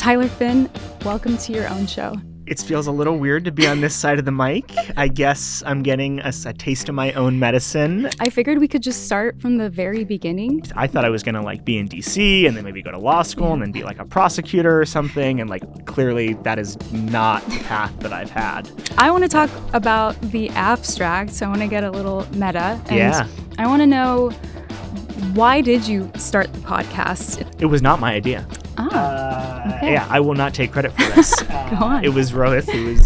Tyler Finn, welcome to your own show. It feels a little weird to be on this side of the mic. I guess I'm getting a taste of my own medicine. I figured we could just start from the very beginning. I thought I was going to be in DC and then maybe go to law school and then be a prosecutor or something. And clearly that is not the path that I've had. I want to talk about the abstract. So I want to get a little meta. And yeah. I want to know, why did you start the podcast? It was not my idea. Okay. Yeah, I will not take credit for this. Go on. It was Rohit who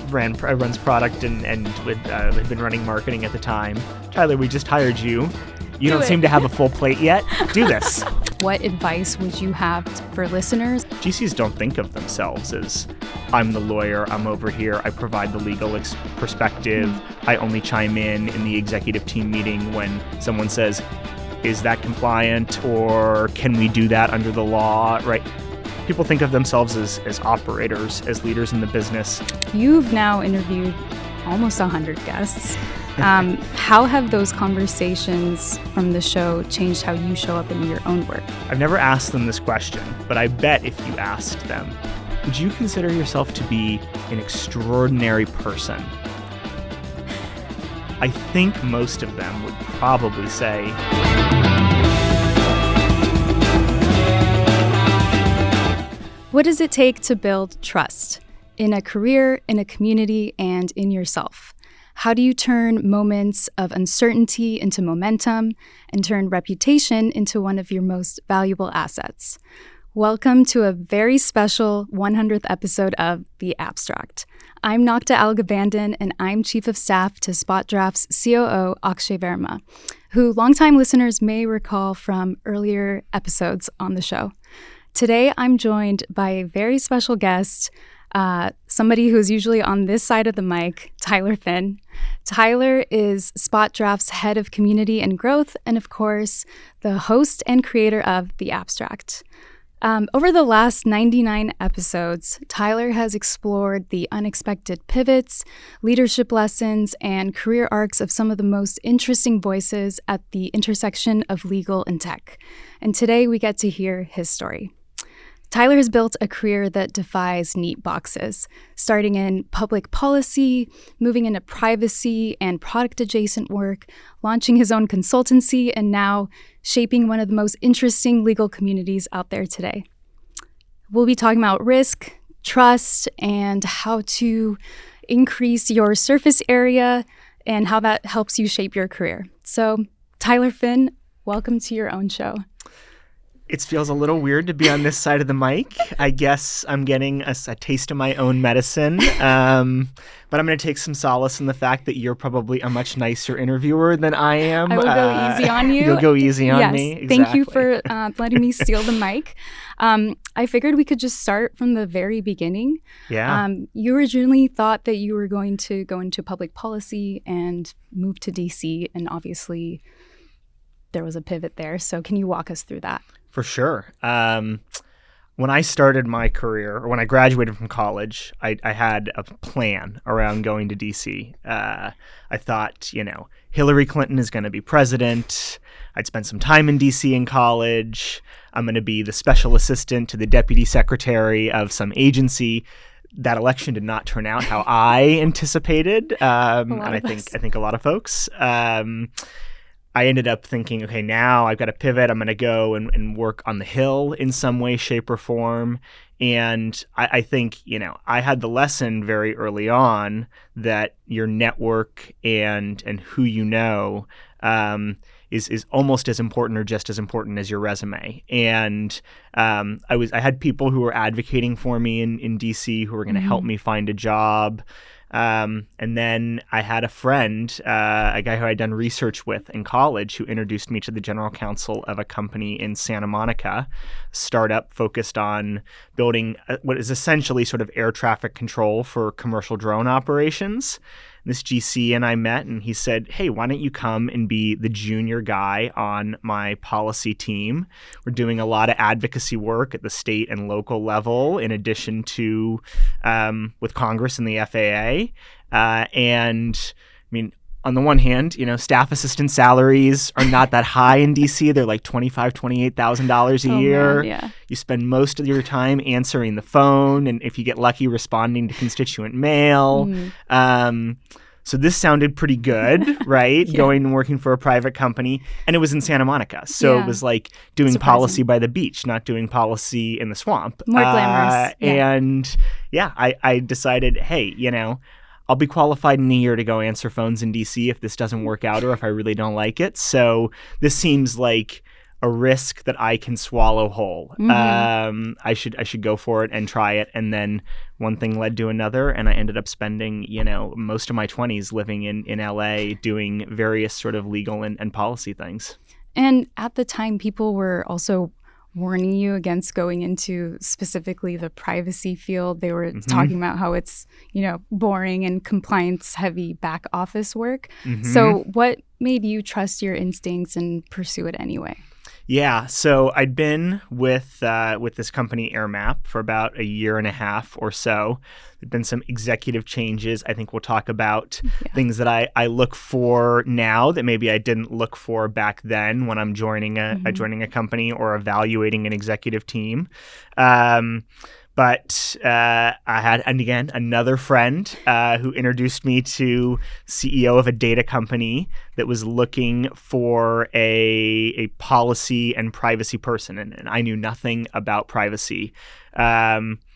runs product and had been running marketing at the time. Tyler, we just hired you. You don't seem to have a full plate yet. Do this. What advice would you have for listeners? GCs don't think of themselves as, I'm the lawyer, I'm over here, I provide the legal perspective, I only chime in the executive team meeting when someone says, is that compliant, or can we do that under the law, right? People think of themselves as operators, as leaders in the business. You've now interviewed almost 100 guests. How have those conversations from the show changed how you show up in your own work? I've never asked them this question, but I bet if you asked them, would you consider yourself to be an extraordinary person? I think most of them would probably say, what does it take to build trust in a career, in a community, and in yourself? How do you turn moments of uncertainty into momentum and turn reputation into one of your most valuable assets? Welcome to a very special 100th episode of The Abstract. I'm Nakta Alaghebandan, and I'm Chief of Staff to SpotDraft's COO, Akshay Verma, who longtime listeners may recall from earlier episodes on the show. Today, I'm joined by a very special guest, somebody who's usually on this side of the mic, Tyler Finn. Tyler is SpotDraft's head of community and growth, and of course, the host and creator of The Abstract. Over the last 99 episodes, Tyler has explored the unexpected pivots, leadership lessons, and career arcs of some of the most interesting voices at the intersection of legal and tech. And today we get to hear his story. Tyler has built a career that defies neat boxes, starting in public policy, moving into privacy and product-adjacent work, launching his own consultancy, and now shaping one of the most interesting legal communities out there today. We'll be talking about risk, trust, and how to increase your surface area and how that helps you shape your career. So, Tyler Finn, welcome to your own show. It feels a little weird to be on this side of the mic. I guess I'm getting a taste of my own medicine. But I'm going to take some solace in the fact that you're probably a much nicer interviewer than I am. I will go easy on you. You'll go easy on me. Yes. Thank you for letting me steal the mic. I figured we could just start from the very beginning. Yeah. You originally thought that you were going to go into public policy and move to DC, and obviously there was a pivot there. So can you walk us through that? For sure. When I started my career, or when I graduated from college, I had a plan around going to DC. I thought, Hillary Clinton is going to be president. I'd spend some time in DC in college. I'm going to be the special assistant to the deputy secretary of some agency. That election did not turn out how I anticipated, and I think a lot of folks. I ended up thinking, okay, now I've got to pivot. I'm going to go and work on the Hill in some way, shape, or form. And I think, I had the lesson very early on that your network and who you know is almost as important or just as important as your resume. And I had people who were advocating for me in DC who were going to help me find a job. And then I had a friend, a guy who I'd done research with in college, who introduced me to the general counsel of a company in Santa Monica, startup focused on building what is essentially sort of air traffic control for commercial drone operations. This GC and I met, and he said, hey, why don't you come and be the junior guy on my policy team? We're doing a lot of advocacy work at the state and local level, in addition to with Congress and the FAA. on the one hand, staff assistant salaries are not that high in DC. They're like $28,000 a year. Man, yeah. You spend most of your time answering the phone, and if you get lucky, responding to constituent mail. So this sounded pretty good, right? Yeah. Going and working for a private company. And it was in Santa Monica. So Yeah. it was like doing Surprising. policy by the beach, not doing policy in the swamp. More glamorous. Yeah. And I decided, hey, I'll be qualified in a year to go answer phones in DC if this doesn't work out or if I really don't like it. So this seems like a risk that I can swallow whole. I should go for it and try it. And then one thing led to another, and I ended up spending, most of my 20s living in LA doing various sort of legal and policy things. And at the time, people were also warning you against going into specifically the privacy field. They were talking about how it's, boring and compliance heavy back office work. So what made you trust your instincts and pursue it anyway? Yeah, so I'd been with this company AirMap for about a year and a half or so. There've been some executive changes. I think we'll talk about things that I look for now that maybe I didn't look for back then when I'm joining a company or evaluating an executive team. But I had, and again, another friend who introduced me to CEO of a data company that was looking for a policy and privacy person. And I knew nothing about privacy.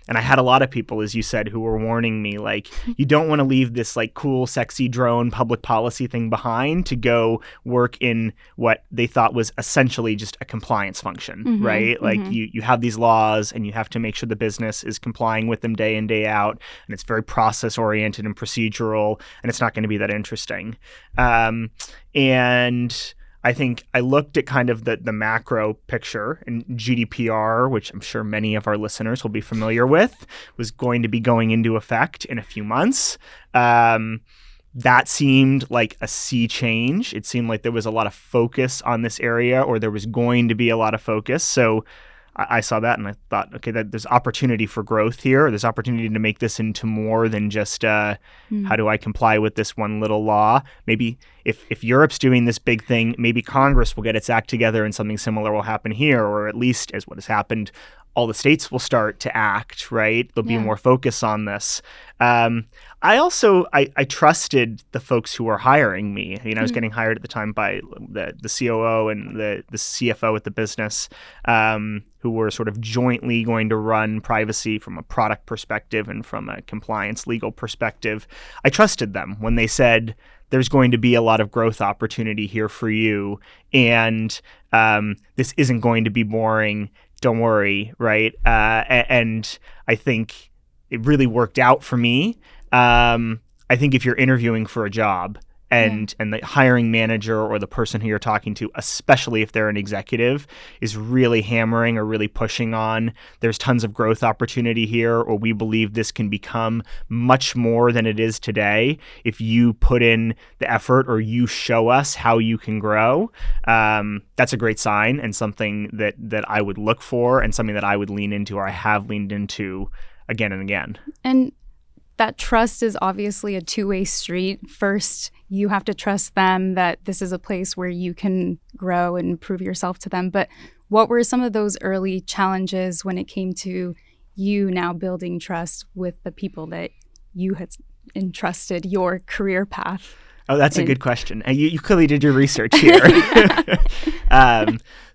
And I had a lot of people, as you said, who were warning me, like, you don't want to leave this like cool, sexy drone public policy thing behind to go work in what they thought was essentially just a compliance function, right? Like you have these laws and you have to make sure the business is complying with them day in, day out. And it's very process oriented and procedural, and it's not going to be that interesting. And I think I looked at kind of the macro picture, and GDPR, which I'm sure many of our listeners will be familiar with, was going to be going into effect in a few months. That seemed like a sea change. It seemed like there was a lot of focus on this area, or there was going to be a lot of focus. So I saw that and I thought, okay, that there's opportunity for growth here. There's opportunity to make this into more than just how do I comply with this one little law. Maybe if Europe's doing this big thing, maybe Congress will get its act together and something similar will happen here, or at least as what has happened, all the states will start to act, right? There'll be more focus on this. I trusted the folks who were hiring me. I was getting hired at the time by the COO and the CFO at the business, who were sort of jointly going to run privacy from a product perspective and from a compliance legal perspective. I trusted them when they said, there's going to be a lot of growth opportunity here for you, and this isn't going to be boring. Don't worry, right? And I think it really worked out for me. I think if you're interviewing for a job and the hiring manager or the person who you're talking to, especially if they're an executive, is really hammering or really pushing on, there's tons of growth opportunity here, or we believe this can become much more than it is today if you put in the effort or you show us how you can grow, that's a great sign and something that I would look for and something that I would lean into, or I have leaned into again and again. And that trust is obviously a two-way street. First, you have to trust them that this is a place where you can grow and prove yourself to them. But what were some of those early challenges when it came to you now building trust with the people that you had entrusted your career path? Oh, that's a good question. You clearly did your research here.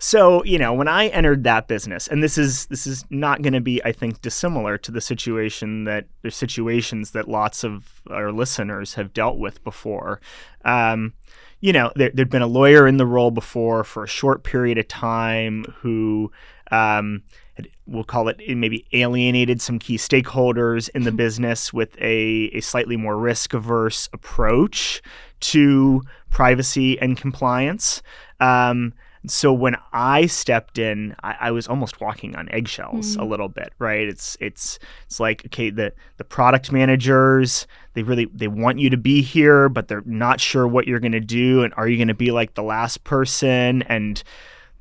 So, when I entered that business, and this is not going to be, I think, dissimilar to the situations that lots of our listeners have dealt with before. There'd been a lawyer in the role before for a short period of time who we'll call it maybe alienated some key stakeholders in the business with a slightly more risk-averse approach to privacy and compliance. So when I stepped in, I was almost walking on eggshells a little bit, right? It's like, okay, the product managers, they want you to be here, but they're not sure what you're going to do, and are you going to be like the last person? And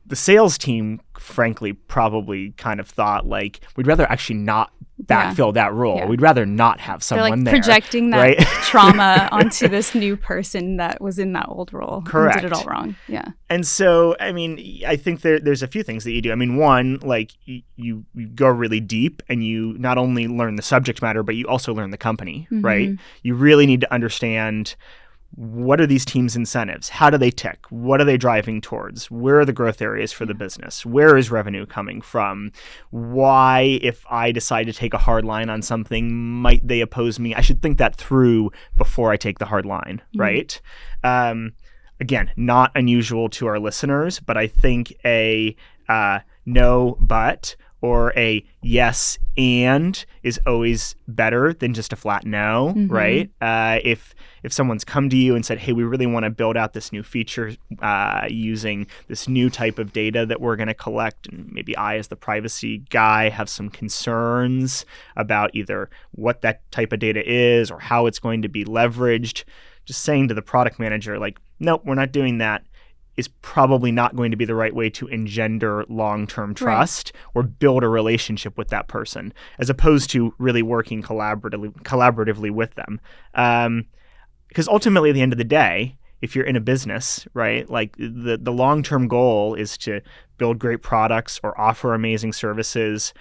the sales team, frankly, probably kind of thought like, we'd rather actually not backfill that role. Yeah. We'd rather not have They're someone like there. projecting that right? trauma onto this new person that was in that old role. Correct. And did it all wrong. Yeah. And so, I mean, I think there's a few things that you do. I mean, one, like you go really deep and you not only learn the subject matter, but you also learn the company, right? You really need to understand, what are these teams' incentives? How do they tick? What are they driving towards? Where are the growth areas for the business? Where is revenue coming from? Why, if I decide to take a hard line on something, might they oppose me? I should think that through before I take the hard line, right? Again, not unusual to our listeners, but I think a no but or a yes and is always better than just a flat no, right? If someone's come to you and said, hey, we really want to build out this new feature using this new type of data that we're going to collect, and maybe I, as the privacy guy, have some concerns about either what that type of data is or how it's going to be leveraged, just saying to the product manager, like, nope, we're not doing that, is probably not going to be the right way to engender long-term trust or build a relationship with that person, as opposed to really working collaboratively with them. Because ultimately, at the end of the day, if you're in a business, right, like the long-term goal is to build great products or offer amazing services,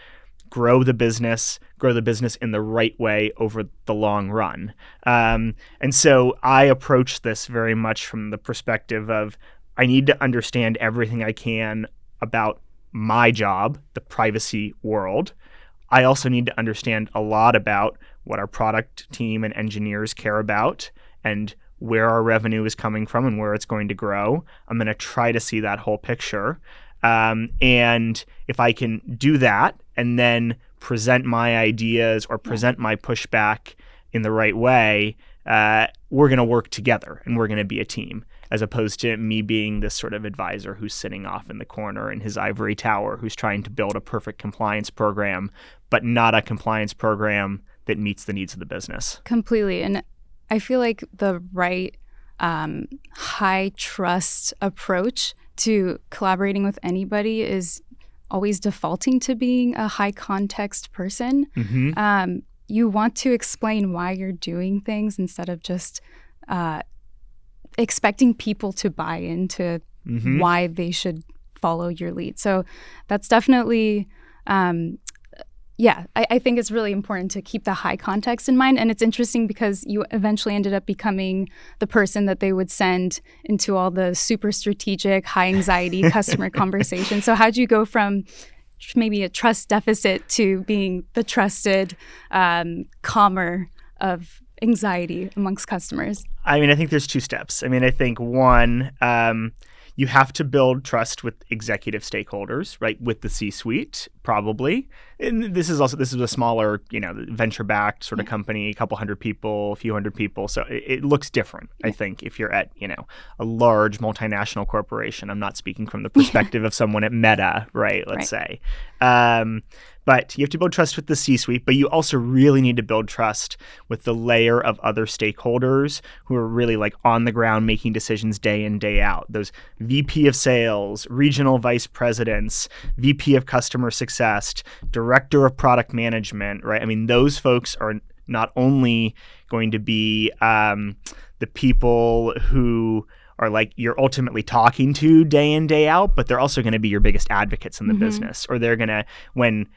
grow the business in the right way over the long run. And so I approach this very much from the perspective of, I need to understand everything I can about my job, the privacy world. I also need to understand a lot about what our product team and engineers care about and where our revenue is coming from and where it's going to grow. I'm going to try to see that whole picture. And if I can do that and then present my ideas or present my pushback in the right way, we're going to work together and we're going to be a team, as opposed to me being this sort of advisor who's sitting off in the corner in his ivory tower, who's trying to build a perfect compliance program, but not a compliance program that meets the needs of the business. Completely. And I feel like the right high trust approach to collaborating with anybody is always defaulting to being a high context person. You want to explain why you're doing things instead of just expecting people to buy into why they should follow your lead. So that's definitely, I think it's really important to keep the high context in mind. And it's interesting because you eventually ended up becoming the person that they would send into all the super strategic, high anxiety customer conversations. So how'd you go from maybe a trust deficit to being the trusted calmer of anxiety amongst customers? I mean, I think there's two steps. I mean, I think one, you have to build trust with executive stakeholders, right? With the C-suite, probably. And this is a smaller, venture-backed sort of company, a couple hundred people, a few hundred people. So it looks different, I think, if you're at, a large multinational corporation. I'm not speaking from the perspective of someone at Meta, right? Let's say. But you have to build trust with the C-suite, but you also really need to build trust with the layer of other stakeholders who are really like on the ground making decisions day in, day out. Those VP of sales, regional vice presidents, VP of customer success, director of product management, right? I mean, those folks are not only going to be the people who are like you're ultimately talking to day in, day out, but they're also going to be your biggest advocates in the business. Or they're going to, when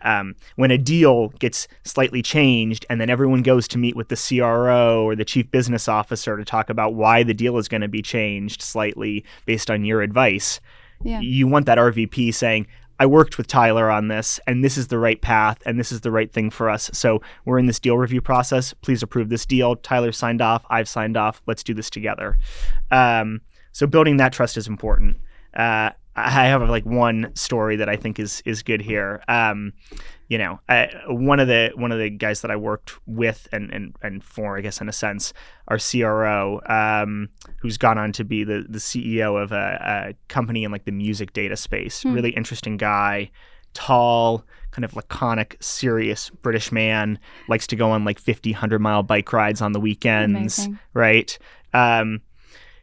a deal gets slightly changed and then everyone goes to meet with the CRO or the chief business officer to talk about why the deal is going to be changed slightly based on your advice, you want that RVP saying, I worked with Tyler on this, and this is the right path, and this is the right thing for us. So we're in this deal review process. Please approve this deal. Tyler signed off. I've signed off. Let's do this together. So building that trust is important. I have like one story that I think is good here. One of the guys that I worked with and for, I guess in a sense, our CRO, who's gone on to be the CEO of a company in like the music data space. Really interesting guy, tall, kind of laconic, serious British man, likes to go on like 50, 100-mile bike rides on the weekends. Amazing. Right?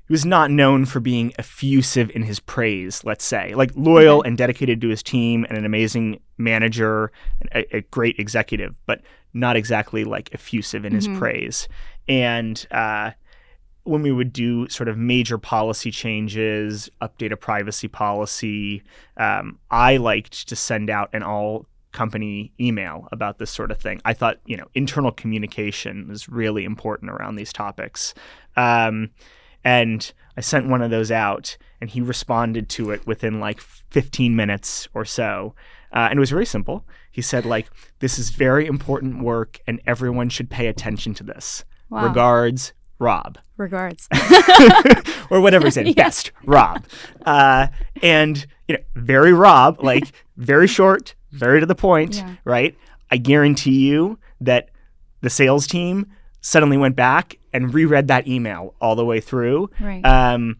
he was not known for being effusive in his praise, let's say. Like loyal and dedicated to his team and an amazing manager, a great executive, but not exactly like effusive in his praise. And when we would do sort of major policy changes, update a privacy policy, I liked to send out an all company email about this sort of thing. I thought, internal communication was really important around these topics. And I sent one of those out, and he responded to it within like 15 minutes or so. And it was very simple. He said, like, this is very important work, and everyone should pay attention to this. Wow. Regards, Rob. Regards. Or whatever he said. Yeah. Best, Rob. And, very Rob, like very short, very to the point, right? I guarantee you that the sales team suddenly went back and reread that email all the way through. Right.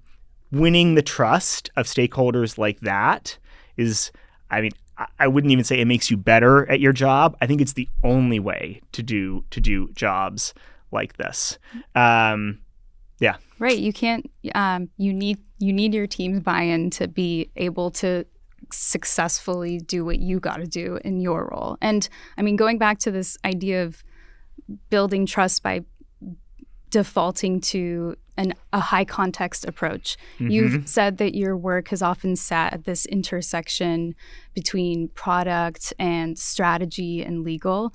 Winning the trust of stakeholders like that is, I wouldn't even say it makes you better at your job. I think it's the only way to do jobs like this. Yeah. Right. You can't. You need your team's buy-in to be able to successfully do what you got to do in your role. And going back to this idea of building trust by defaulting to a high context approach. You've said that your work has often sat at this intersection between product and strategy and legal.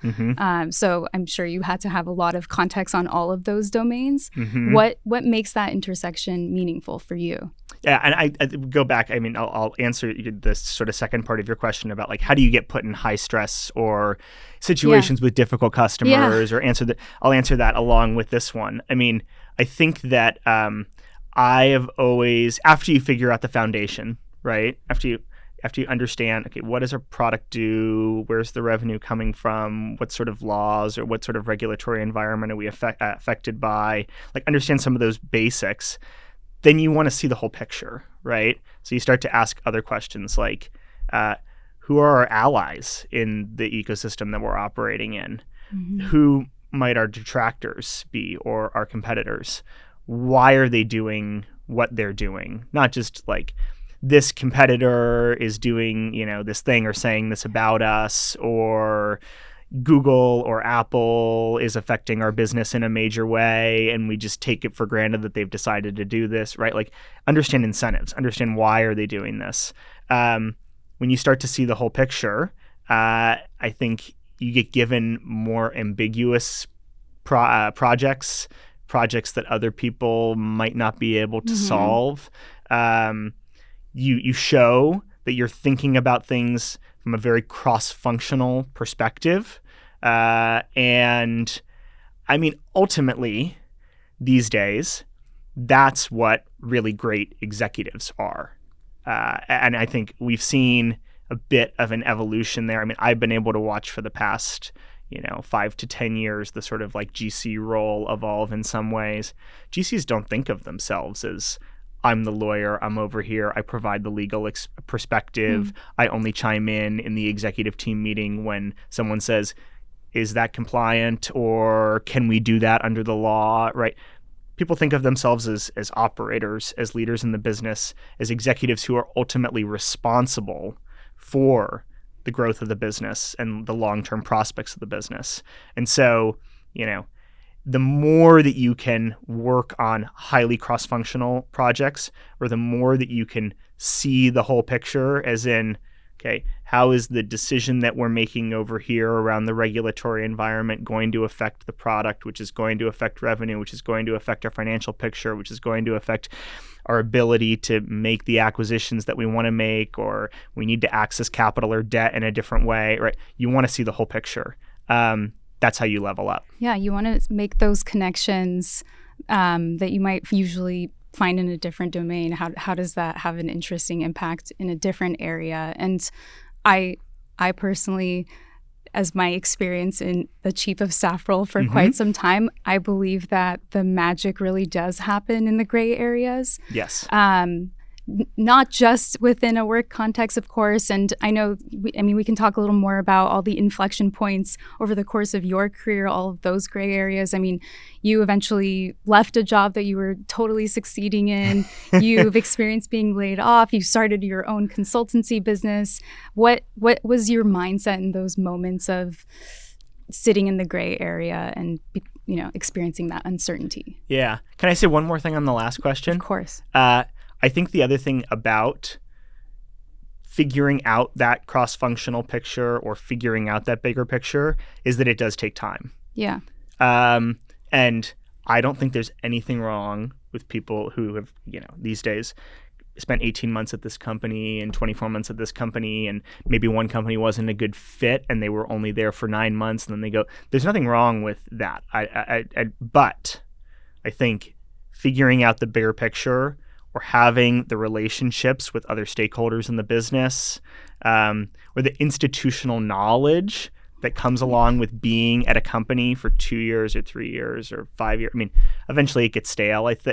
So I'm sure you had to have a lot of context on all of those domains. What makes that intersection meaningful for you? Yeah, and I go back. I'll answer the sort of second part of your question about like how do you get put in high stress or situations with difficult customers, or I'll answer that along with this one. I think that I have always, after you figure out the foundation, right? After you understand, okay, what does our product do? Where's the revenue coming from? What sort of laws or what sort of regulatory environment are we affected by? Like understand some of those basics. Then you want to see the whole picture, right? So you start to ask other questions like, who are our allies in the ecosystem that we're operating in? Who might our detractors be or our competitors? Why are they doing what they're doing? Not just like this competitor is doing, this thing or saying this about us, or Google or Apple is affecting our business in a major way and we just take it for granted that they've decided to do this, right? Like understand incentives, understand why are they doing this. When you start to see the whole picture, I think you get given more ambiguous projects that other people might not be able to solve. You show that you're thinking about things from a very cross-functional perspective. And ultimately, these days, that's what really great executives are. And I think we've seen a bit of an evolution there. I've been able to watch for the past, 5 to 10 years, the sort of like GC role evolve in some ways. GCs don't think of themselves as, I'm the lawyer, I'm over here, I provide the legal perspective, I only chime in the executive team meeting when someone says, is that compliant, or can we do that under the law, right? People think of themselves as operators, as leaders in the business, as executives who are ultimately responsible for the growth of the business and the long-term prospects of the business. And so, the more that you can work on highly cross-functional projects, or the more that you can see the whole picture, as in, okay, how is the decision that we're making over here around the regulatory environment going to affect the product, which is going to affect revenue, which is going to affect our financial picture, which is going to affect our ability to make the acquisitions that we want to make, or we need to access capital or debt in a different way, right? You want to see the whole picture. That's how you level up. Yeah, you want to make those connections that you might usually find in a different domain. How does that have an interesting impact in a different area? And I personally, as my experience in the chief of staff role for quite some time, I believe that the magic really does happen in the gray areas. Yes. not just within a work context, of course. And I know, we can talk a little more about all the inflection points over the course of your career, all of those gray areas. I mean, you eventually left a job that you were totally succeeding in. You've experienced being laid off. You started your own consultancy business. What was your mindset in those moments of sitting in the gray area and experiencing that uncertainty? Yeah. Can I say one more thing on the last question? Of course. I think the other thing about figuring out that cross-functional picture or figuring out that bigger picture is that it does take time. Yeah. And I don't think there's anything wrong with people who have, these days spent 18 months at this company and 24 months at this company, and maybe one company wasn't a good fit and they were only there for 9 months, and then they go, there's nothing wrong with that. But I think figuring out the bigger picture or having the relationships with other stakeholders in the business, or the institutional knowledge that comes along with being at a company for 2 years or 3 years or 5 years. I mean, eventually it gets stale. People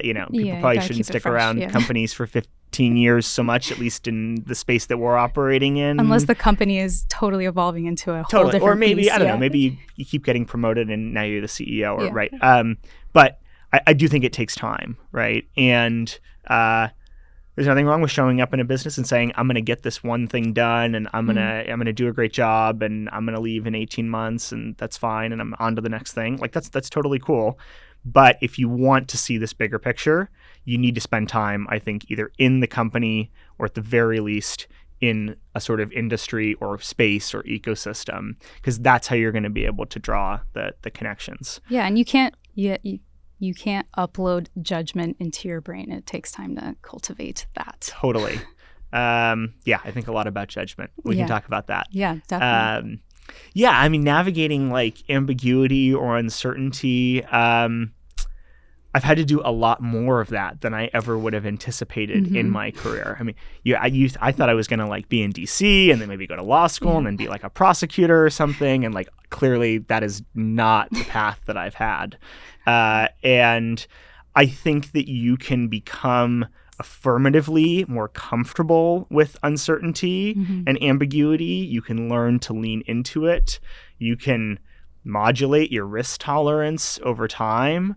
probably shouldn't stick around companies for 15 years so much, at least in the space that we're operating in. Unless the company is totally evolving into a whole different Or maybe, piece, I don't know, maybe you keep getting promoted and now you're the CEO, or, Yeah. right? But I do think it takes time, right? And there's nothing wrong with showing up in a business and saying, I'm going to get this one thing done, and I'm going to do a great job, and I'm going to leave in 18 months, and that's fine, and I'm on to the next thing. Like, that's totally cool. But if you want to see this bigger picture, you need to spend time, I think, either in the company or at the very least in a sort of industry or space or ecosystem, because that's how you're going to be able to draw the connections. Yeah, and you can't upload judgment into your brain. It takes time to cultivate that. Totally. I think a lot about judgment. We can talk about that. Yeah, definitely. Navigating like ambiguity or uncertainty, I've had to do a lot more of that than I ever would have anticipated in my career. I mean, I thought I was going to like be in DC and then maybe go to law school and then be like a prosecutor or something. And like, clearly that is not the path that I've had. And I think that you can become affirmatively more comfortable with uncertainty and ambiguity. You can learn to lean into it. You can modulate your risk tolerance over time.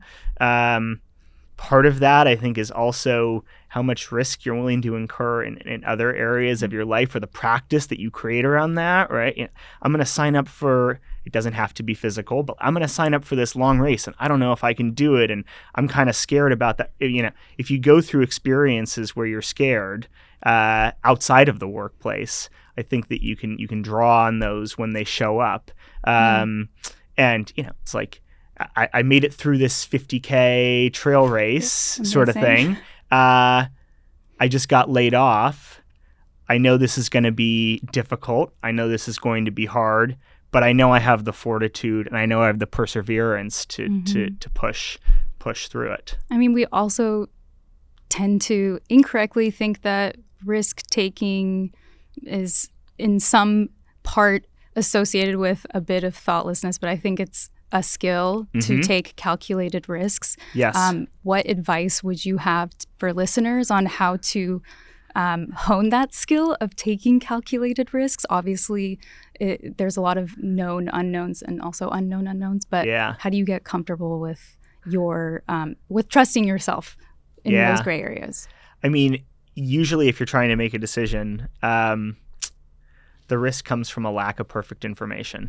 Part of that, I think, is also how much risk you're willing to incur in other areas of your life, or the practice that you create around that, right? I'm going to sign up for, it doesn't have to be physical, but I'm going to sign up for this long race, and I don't know if I can do it, and I'm kind of scared about that. If you go through experiences where you're scared outside of the workplace, I think that you can draw on those when they show up. And it's like, I made it through this 50K trail race sort of thing. I just got laid off. I know this is going to be difficult. I know this is going to be hard, but I know I have the fortitude and I know I have the perseverance to push through it. I mean, we also tend to incorrectly think that risk-taking is in some part associated with a bit of thoughtlessness, but I think it's a skill to take calculated risks. Yes. What advice would you have for listeners on how to hone that skill of taking calculated risks? Obviously, there's a lot of known unknowns and also unknown unknowns, but how do you get comfortable with with trusting yourself in those gray areas? I mean, usually if you're trying to make a decision, the risk comes from a lack of perfect information,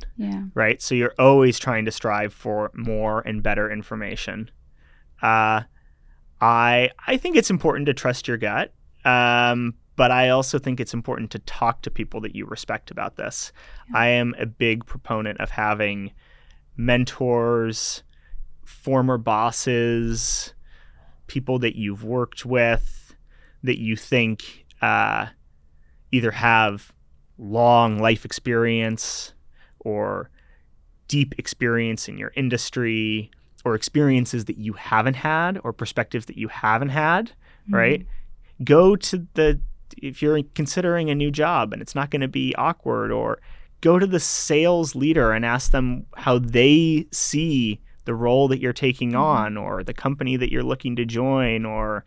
right? So you're always trying to strive for more and better information. I think it's important to trust your gut, but I also think it's important to talk to people that you respect about this. I am a big proponent of having mentors, former bosses, people that you've worked with that you think either have long life experience or deep experience in your industry, or experiences that you haven't had or perspectives that you haven't had, right? Go to if you're considering a new job and it's not going to be awkward, or go to the sales leader and ask them how they see the role that you're taking on, or the company that you're looking to join, or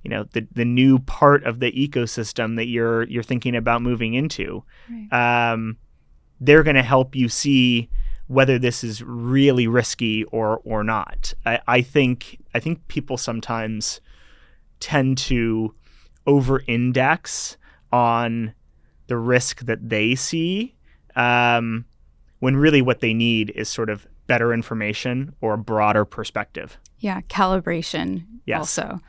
the new part of the ecosystem that you're thinking about moving into. Right. They're going to help you see whether this is really risky or not. I think people sometimes tend to over-index on the risk that they see, when really what they need is sort of better information or a broader perspective. Yeah, calibration. Yes. Also.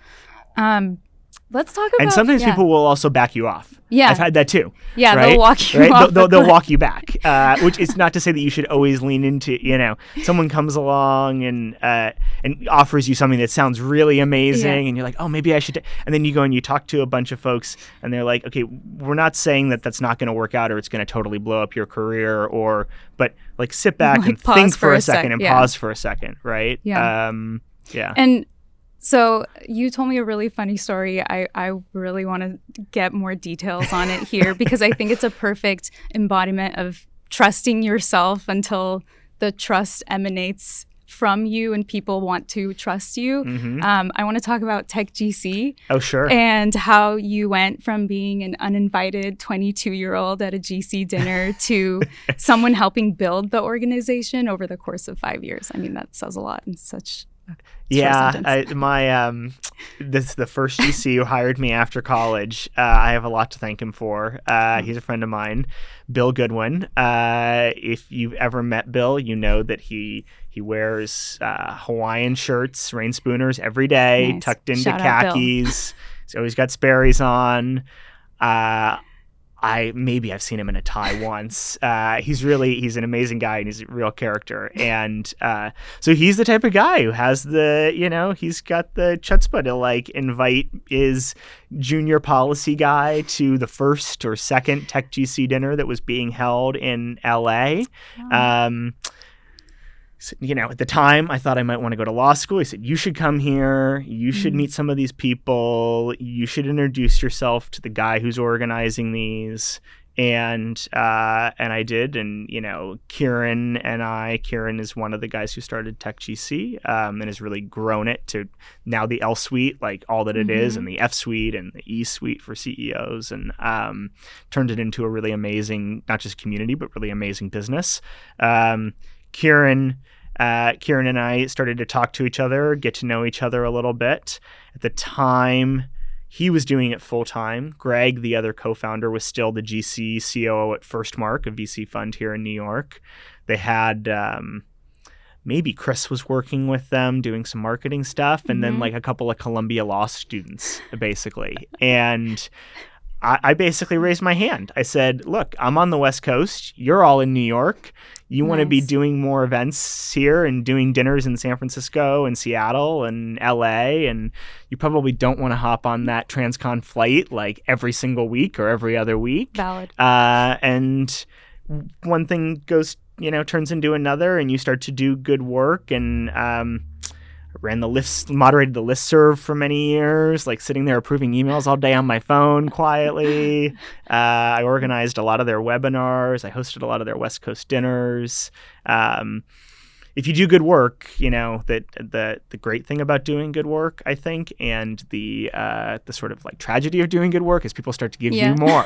Let's talk about... And sometimes people will also back you off. Yeah. I've had that too. Yeah, right? they'll walk you right? off. They'll walk you back, which is not to say that you should always lean into, someone comes along and offers you something that sounds really amazing, and you're like, oh, maybe I should. And then you go and you talk to a bunch of folks and they're like, okay, we're not saying that that's not going to work out or it's going to totally blow up your career, but like sit back and think for a second and pause for a second, right? Yeah. Yeah. And so you told me a really funny story. I really want to get more details on it here because I think it's a perfect embodiment of trusting yourself until the trust emanates from you and people want to trust you. Mm-hmm. I want to talk about TechGC. Oh, sure. And how you went from being an uninvited 22-year-old at a GC dinner to someone helping build the organization over the course of 5 years. I mean, that says a lot in such... Yeah, this is the first GC who hired me after college. I have a lot to thank him for. He's a friend of mine, Bill Goodwin. If you've ever met Bill, you know that he wears Hawaiian shirts, rain spooners every day, Nice. tucked into Shout out, khakis. He's always got Sperry's on. I've seen him in a tie once. He's an amazing guy and he's a real character. And so he's the type of guy who has he's got the chutzpah to like invite his junior policy guy to the first or second TechGC dinner that was being held in LA. Wow. At the time, I thought I might want to go to law school. He said, you should come here. You should meet some of these people. You should introduce yourself to the guy who's organizing these. And I did. And, Kieran is one of the guys who started TechGC and has really grown it to now the L suite, like all that it is, and the F suite and the E suite for CEOs, and turned it into a really amazing, not just community, but really amazing business. Kieran and I started to talk to each other, get to know each other a little bit. At the time, he was doing it full time. Greg, the other co-founder, was still the GC COO at Firstmark, a VC fund here in New York. They had maybe Chris was working with them doing some marketing stuff, and then like a couple of Columbia Law students, basically. And I basically raised my hand. I said, look, I'm on the West Coast. You're all in New York. You want to be doing more events here and doing dinners in San Francisco and Seattle and LA. And you probably don't want to hop on that transcon flight like every single week or every other week. Valid. And one thing turns into another, and you start to do good work. And moderated the listserv for many years, like sitting there approving emails all day on my phone quietly. I organized a lot of their webinars. I hosted a lot of their West Coast dinners. If you do good work, that the great thing about doing good work, I think, and the sort of like tragedy of doing good work is people start to give you more.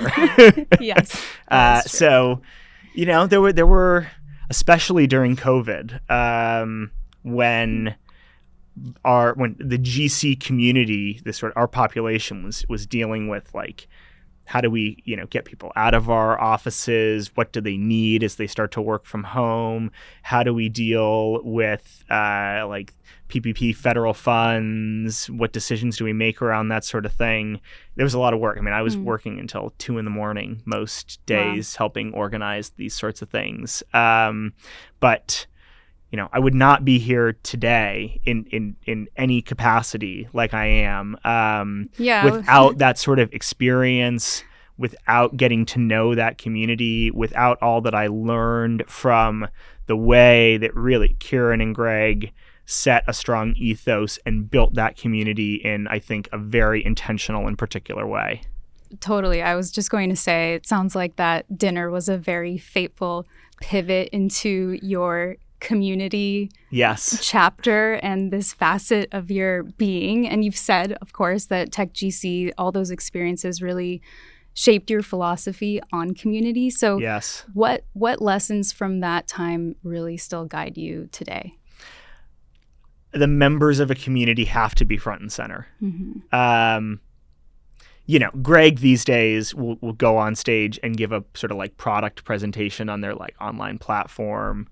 Yes. So, there were, especially during COVID, when the GC community, our population was dealing with like, how do we, get people out of our offices? What do they need as they start to work from home? How do we deal with like PPP federal funds? What decisions do we make around that sort of thing? There was a lot of work. I mean, I was working until 2 a.m. most days, helping organize these sorts of things. But I would not be here today in any capacity like I am without that sort of experience, without getting to know that community, without all that I learned from the way that really Kieran and Greg set a strong ethos and built that community in, I think, a very intentional and particular way. Totally. I was just going to say, it sounds like that dinner was a very fateful pivot into your community Yes. chapter and this facet of your being. And you've said, of course, that TechGC, all those experiences really shaped your philosophy on community. So Yes. what lessons from that time really still guide you today? The members of a community have to be front and center. Mm-hmm. Greg these days will go on stage and give a sort of like product presentation on their like online platform.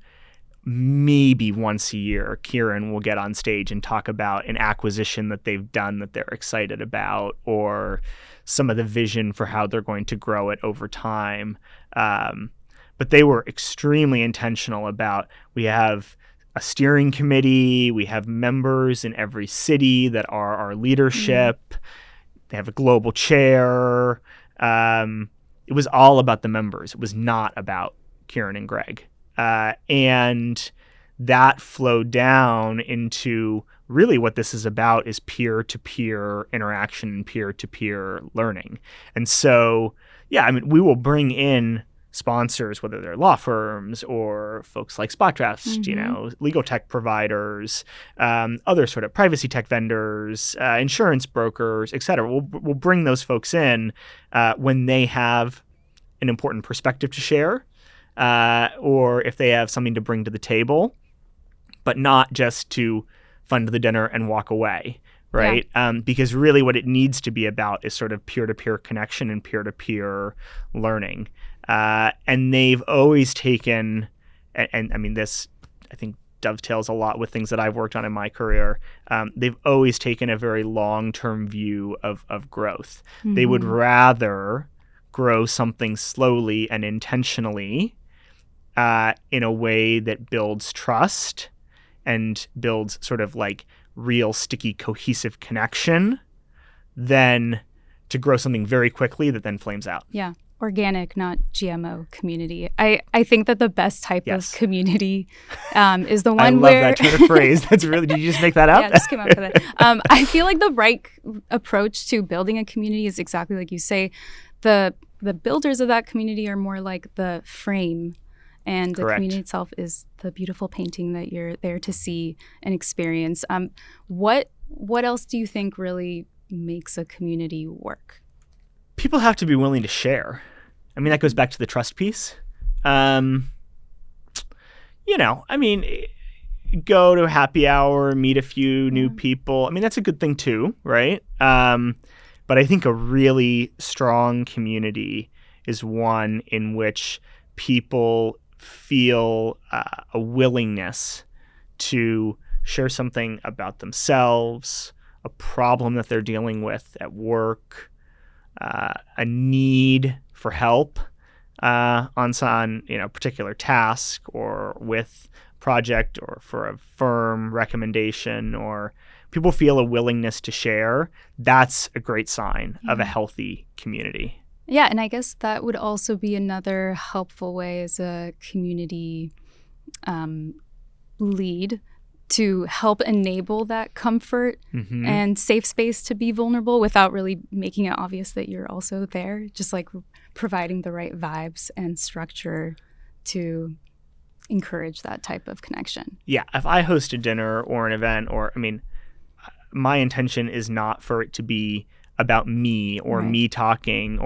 Maybe once a year, Kieran will get on stage and talk about an acquisition that they've done that they're excited about, or some of the vision for how they're going to grow it over time. But they were extremely intentional about, we have a steering committee, we have members in every city that are our leadership. Mm-hmm. They have a global chair. It was all about the members. It was not about Kieran and Greg. And that flowed down into really what this is about is peer-to-peer interaction and peer-to-peer learning. And so, we will bring in sponsors, whether they're law firms or folks like SpotDraft, mm-hmm. Legal tech providers, other sort of privacy tech vendors, insurance brokers, et cetera. We'll bring those folks in when they have an important perspective to share, or if they have something to bring to the table, but not just to fund the dinner and walk away, right? Yeah. Because really what it needs to be about is sort of peer-to-peer connection and peer-to-peer learning. And they've always taken, and I mean, this, I think, dovetails a lot with things that I've worked on in my career. They've always taken a very long-term view of growth. Mm-hmm. They would rather grow something slowly and intentionally in a way that builds trust and builds sort of like real sticky, cohesive connection than to grow something very quickly that then flames out. Yeah. Organic, not GMO community. I think that the best type yes. of community is the one where... I love that turn of phrase. That's really... Did you just make that up? Yeah, I just came up with it. I feel like the right approach to building a community is exactly like you say. The builders of that community are more like the frame, and the Correct. community itself is the beautiful painting that you're there to see and experience. What else do you think really makes a community work? People have to be willing to share. I mean, that goes back to the trust piece. Go to a happy hour, meet a few new people. I mean, that's a good thing too, right? But I think a really strong community is one in which people feel a willingness to share something about themselves, a problem that they're dealing with at work, a need for help on particular task or with project or for a firm recommendation, or people feel a willingness to share. That's a great sign of a healthy community. Yeah, and I guess that would also be another helpful way as a community lead to help enable that comfort mm-hmm. and safe space to be vulnerable without really making it obvious that you're also there, just like providing the right vibes and structure to encourage that type of connection. Yeah, if I host a dinner or an event, my intention is not for it to be about me or right. me talking,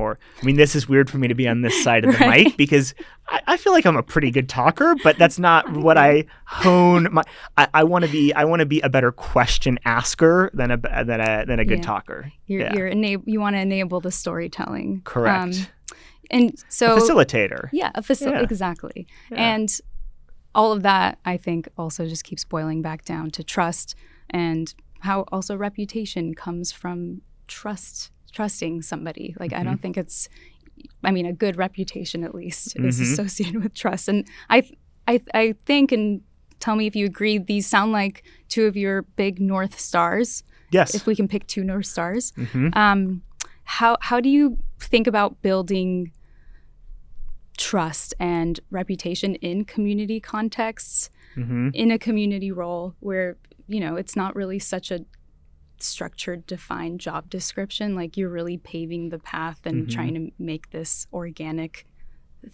this is weird for me to be on this side of the right. mic because I feel like I'm a pretty good talker, but that's not what I hone my. I want to be a better question asker than a good talker. You want to enable the storytelling. Correct. And so a facilitator. Yeah, exactly. Yeah. And all of that, I think, also just keeps boiling back down to trust, and how also reputation comes from trusting somebody. Like, mm-hmm. I don't think a good reputation at least is mm-hmm. associated with trust. And I think, and tell me if you agree, these sound like two of your big North Stars. Yes. If we can pick two North Stars. Mm-hmm. How do you think about building trust and reputation in community contexts, mm-hmm. in a community role where, it's not really such a structured, defined job description? Like, you're really paving the path and mm-hmm. trying to make this organic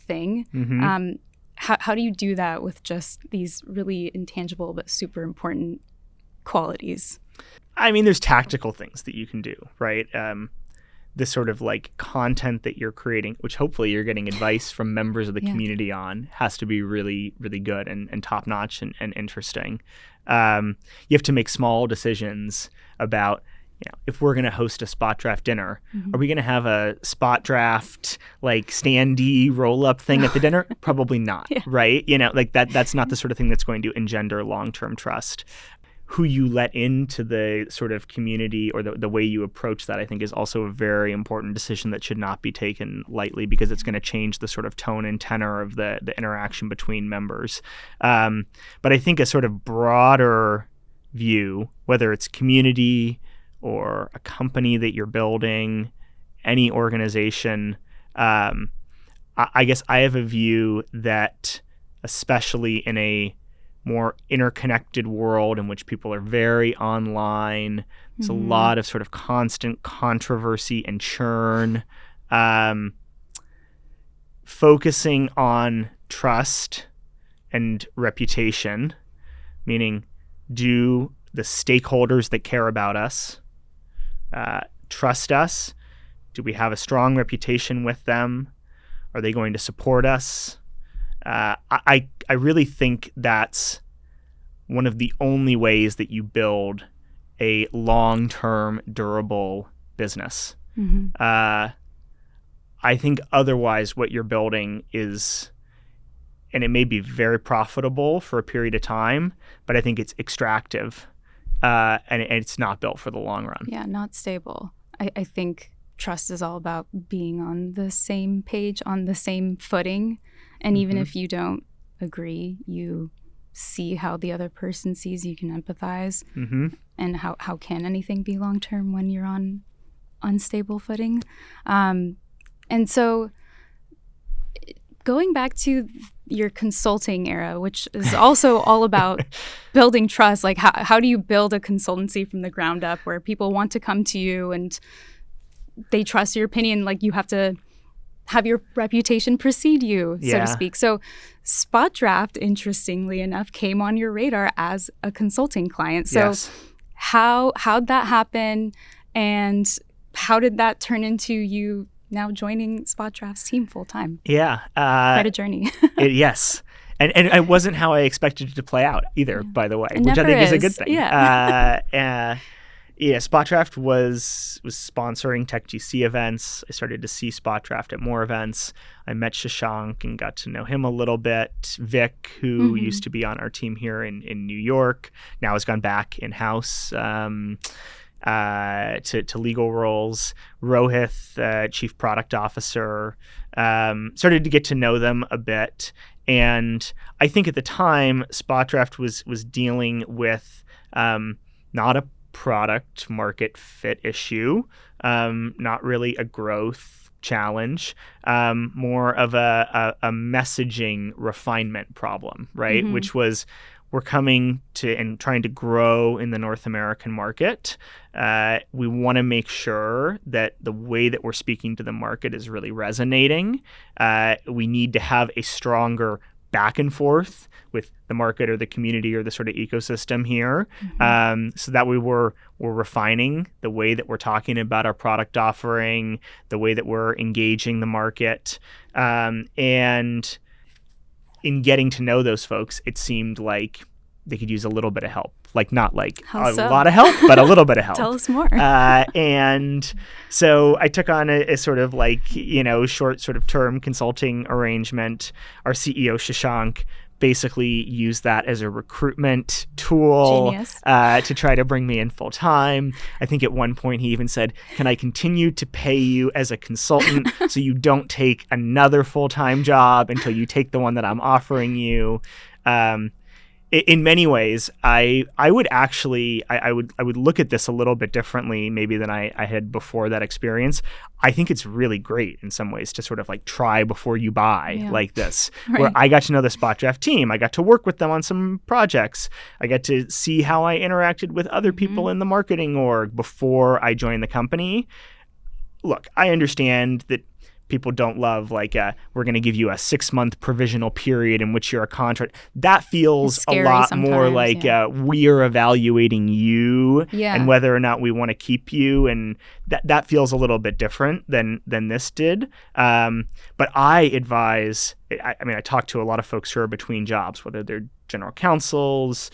thing. Mm-hmm. how do you do that with just these really intangible but super important qualities? I mean, there's tactical things that you can do, right? The sort of like content that you're creating, which hopefully you're getting advice from members of the community on, has to be really, really good and top notch and interesting. You have to make small decisions about, if we're going to host a SpotDraft dinner, are we going to have a SpotDraft like standee roll up thing at the dinner? Probably not, right? Like that's not the sort of thing that's going to engender long-term trust. Who you let into the sort of community or the way you approach that, I think, is also a very important decision that should not be taken lightly, because it's going to change the sort of tone and tenor of the interaction between members. But I think a sort of broader view, whether it's community or a company that you're building, any organization, I guess I have a view that, especially in a more interconnected world in which people are very online, there's a lot of sort of constant controversy and churn. Focusing on trust and reputation, meaning, do the stakeholders that care about us trust us? Do we have a strong reputation with them? Are they going to support us? I really think that's one of the only ways that you build a long-term, durable business. I think otherwise what you're building is, and it may be very profitable for a period of time, but I think it's extractive, and it's not built for the long run. Yeah, not stable. I think trust is all about being on the same page, on the same footing. And even if you don't agree, you see how the other person sees, you can empathize. And how can anything be long-term when you're on unstable footing? And so going back to your consulting era, which is also all about building trust, like how do you build a consultancy from the ground up where people want to come to you and they trust your opinion? Like, you have to have your reputation precede you, so to speak. So SpotDraft, interestingly enough, came on your radar as a consulting client. So how'd that happen, and how did that turn into you now joining SpotDraft's team full time? Quite a journey. Yes. And it wasn't how I expected it to play out either, by the way, which I think is a good thing. SpotDraft was sponsoring TechGC events. I started to see SpotDraft at more events. I met Shashank and got to know him a little bit. Vic, who used to be on our team here in New York, now has gone back in-house to legal roles. Rohith, Chief Product Officer. Started to get to know them a bit. And I think at the time, SpotDraft was dealing with not a product market fit issue, not really a growth challenge, more of a messaging refinement problem, right? Which was, we're coming to and trying to grow in the North American market. We want to make sure that the way that we're speaking to the market is really resonating. We need to have a stronger back and forth with the market or the community or the sort of ecosystem here, so that we're refining the way that we're talking about our product offering, the way that we're engaging the market, and in getting to know those folks, it seemed like they could use a little bit of help. Like, not like lot of help, but a little bit of help. Tell us more. And so I took on a sort of like, short sort of term consulting arrangement. Our CEO, Shashank, basically used that as a recruitment tool to try to bring me in full time. I think at one point he even said, "Can I continue to pay you as a consultant so you don't take another full-time job until you take the one that I'm offering you?" In many ways, I would look at this a little bit differently maybe than I had before that experience. I think it's really great in some ways to sort of like try before you buy like this, where I got to know the SpotDraft team. I got to work with them on some projects. I got to see how I interacted with other people in the marketing org before I joined the company. Look, I understand that people don't love, like, we're going to give you a 6-month provisional period in which you're a contract. That feels a lot more like we are evaluating you and whether or not we want to keep you. And that feels a little bit different than this did. But I advise, I talk to a lot of folks who are between jobs, whether they're general counsels,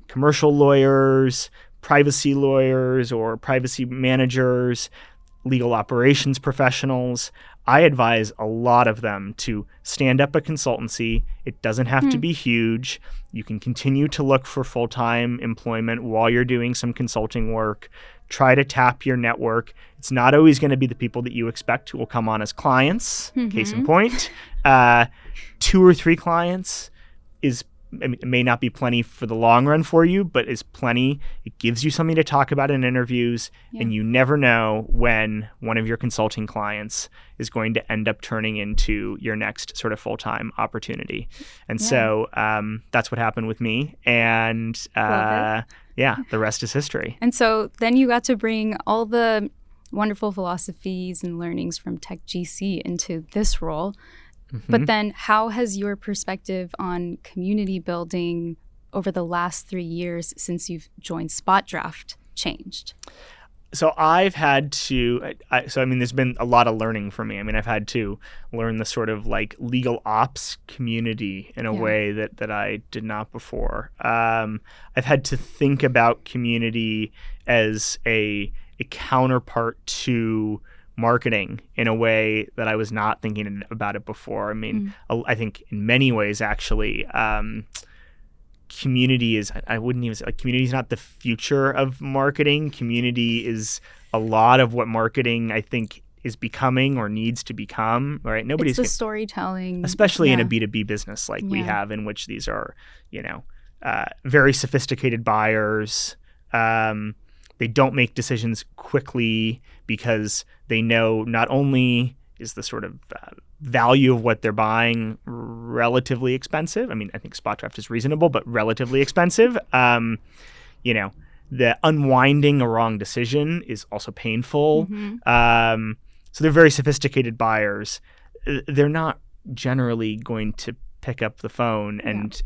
commercial lawyers, privacy lawyers, or privacy managers, legal operations professionals. I advise a lot of them to stand up a consultancy. It doesn't have to be huge. You can continue to look for full-time employment while you're doing some consulting work. Try to tap your network. It's not always going to be the people that you expect who will come on as clients. Case in point, 2 or 3 clients it may not be plenty for the long run for you, but is plenty. It gives you something to talk about in interviews, and you never know when one of your consulting clients is going to end up turning into your next sort of full-time opportunity. And so that's what happened with me. And the rest is history. And so then you got to bring all the wonderful philosophies and learnings from TechGC into this role. But then how has your perspective on community building over the last 3 years since you've joined SpotDraft changed? So I've had to, there's been a lot of learning for me. I've had to learn the sort of like legal ops community in a way that I did not before. I've had to think about community as a counterpart to marketing in a way that I was not thinking about it before. I think in many ways, actually, community is, I wouldn't even say, like, community is not the future of marketing. Community is a lot of what marketing, I think, is becoming or needs to become, right? It's the storytelling. Especially in a B2B business like we have, in which these are, very sophisticated buyers. They don't make decisions quickly because they know not only is the sort of value of what they're buying relatively expensive. I think SpotDraft is reasonable, but relatively expensive. The unwinding a wrong decision is also painful. So they're very sophisticated buyers. They're not generally going to pick up the phone and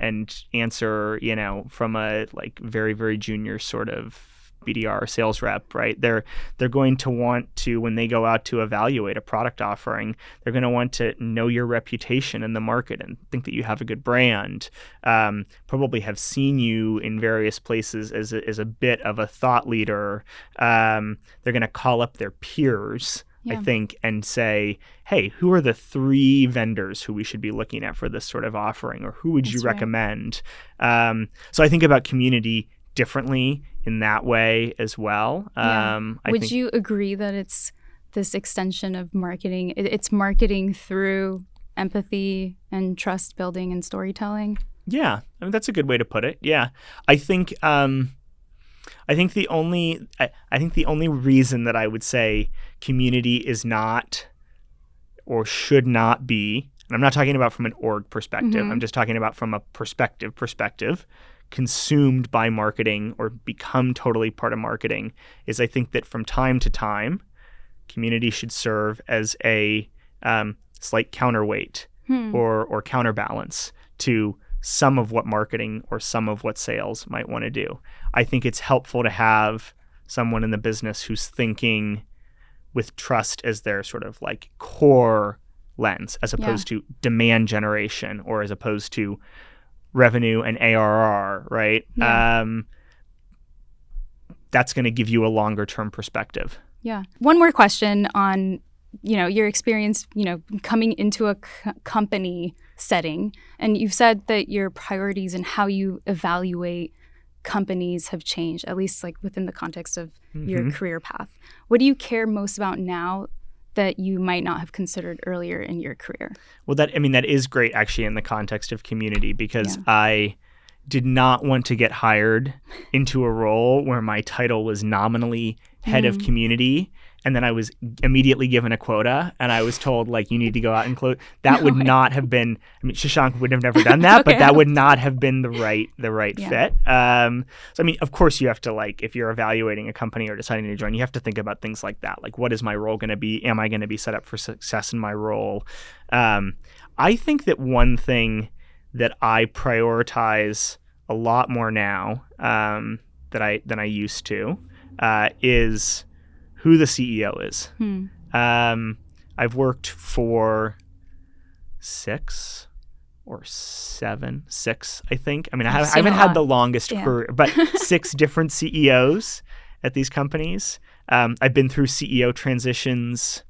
answer, from a like very, very junior sort of BDR sales rep, right? They're going to want to, when they go out to evaluate a product offering, they're going to want to know your reputation in the market and think that you have a good brand, probably have seen you in various places as a bit of a thought leader. They're going to call up their peers, I think, and say, hey, who are the 3 vendors who we should be looking at for this sort of offering, or who would you recommend? So I think about community differently in that way as well. Would you agree that it's this extension of marketing? It's marketing through empathy and trust building and storytelling? Yeah, that's a good way to put it. Yeah, I think the only reason that I would say community is not or should not be, and I'm not talking about from an org perspective, I'm just talking about from a perspective, consumed by marketing or become totally part of marketing, is I think that from time to time, community should serve as a slight counterweight or counterbalance to some of what marketing or some of what sales might want to do. I think it's helpful to have someone in the business who's thinking with trust as their sort of like core lens, as opposed to demand generation, or as opposed to revenue and ARR, right? That's going to give you a longer term perspective. Yeah. One more question on, your experience, coming into a company setting. And you've said that your priorities and how you evaluate companies have changed, at least like within the context of your career path. What do you care most about now that you might not have considered earlier in your career? Well, that is great actually in the context of community, because I did not want to get hired into a role where my title was nominally head of community and then I was immediately given a quota and I was told like, you need to go out and close. That would not have been, I mean, Shashank would have never done that, but that would not have been the right fit. So, I mean, of course you have to like, if you're evaluating a company or deciding to join, you have to think about things like that. Like, what is my role going to be? Am I going to be set up for success in my role? I think that one thing that I prioritize a lot more now than I used to is who the CEO is. I've worked for six, I think. I mean, I haven't had the longest career, but 6 different CEOs at these companies. I've been through CEO transitions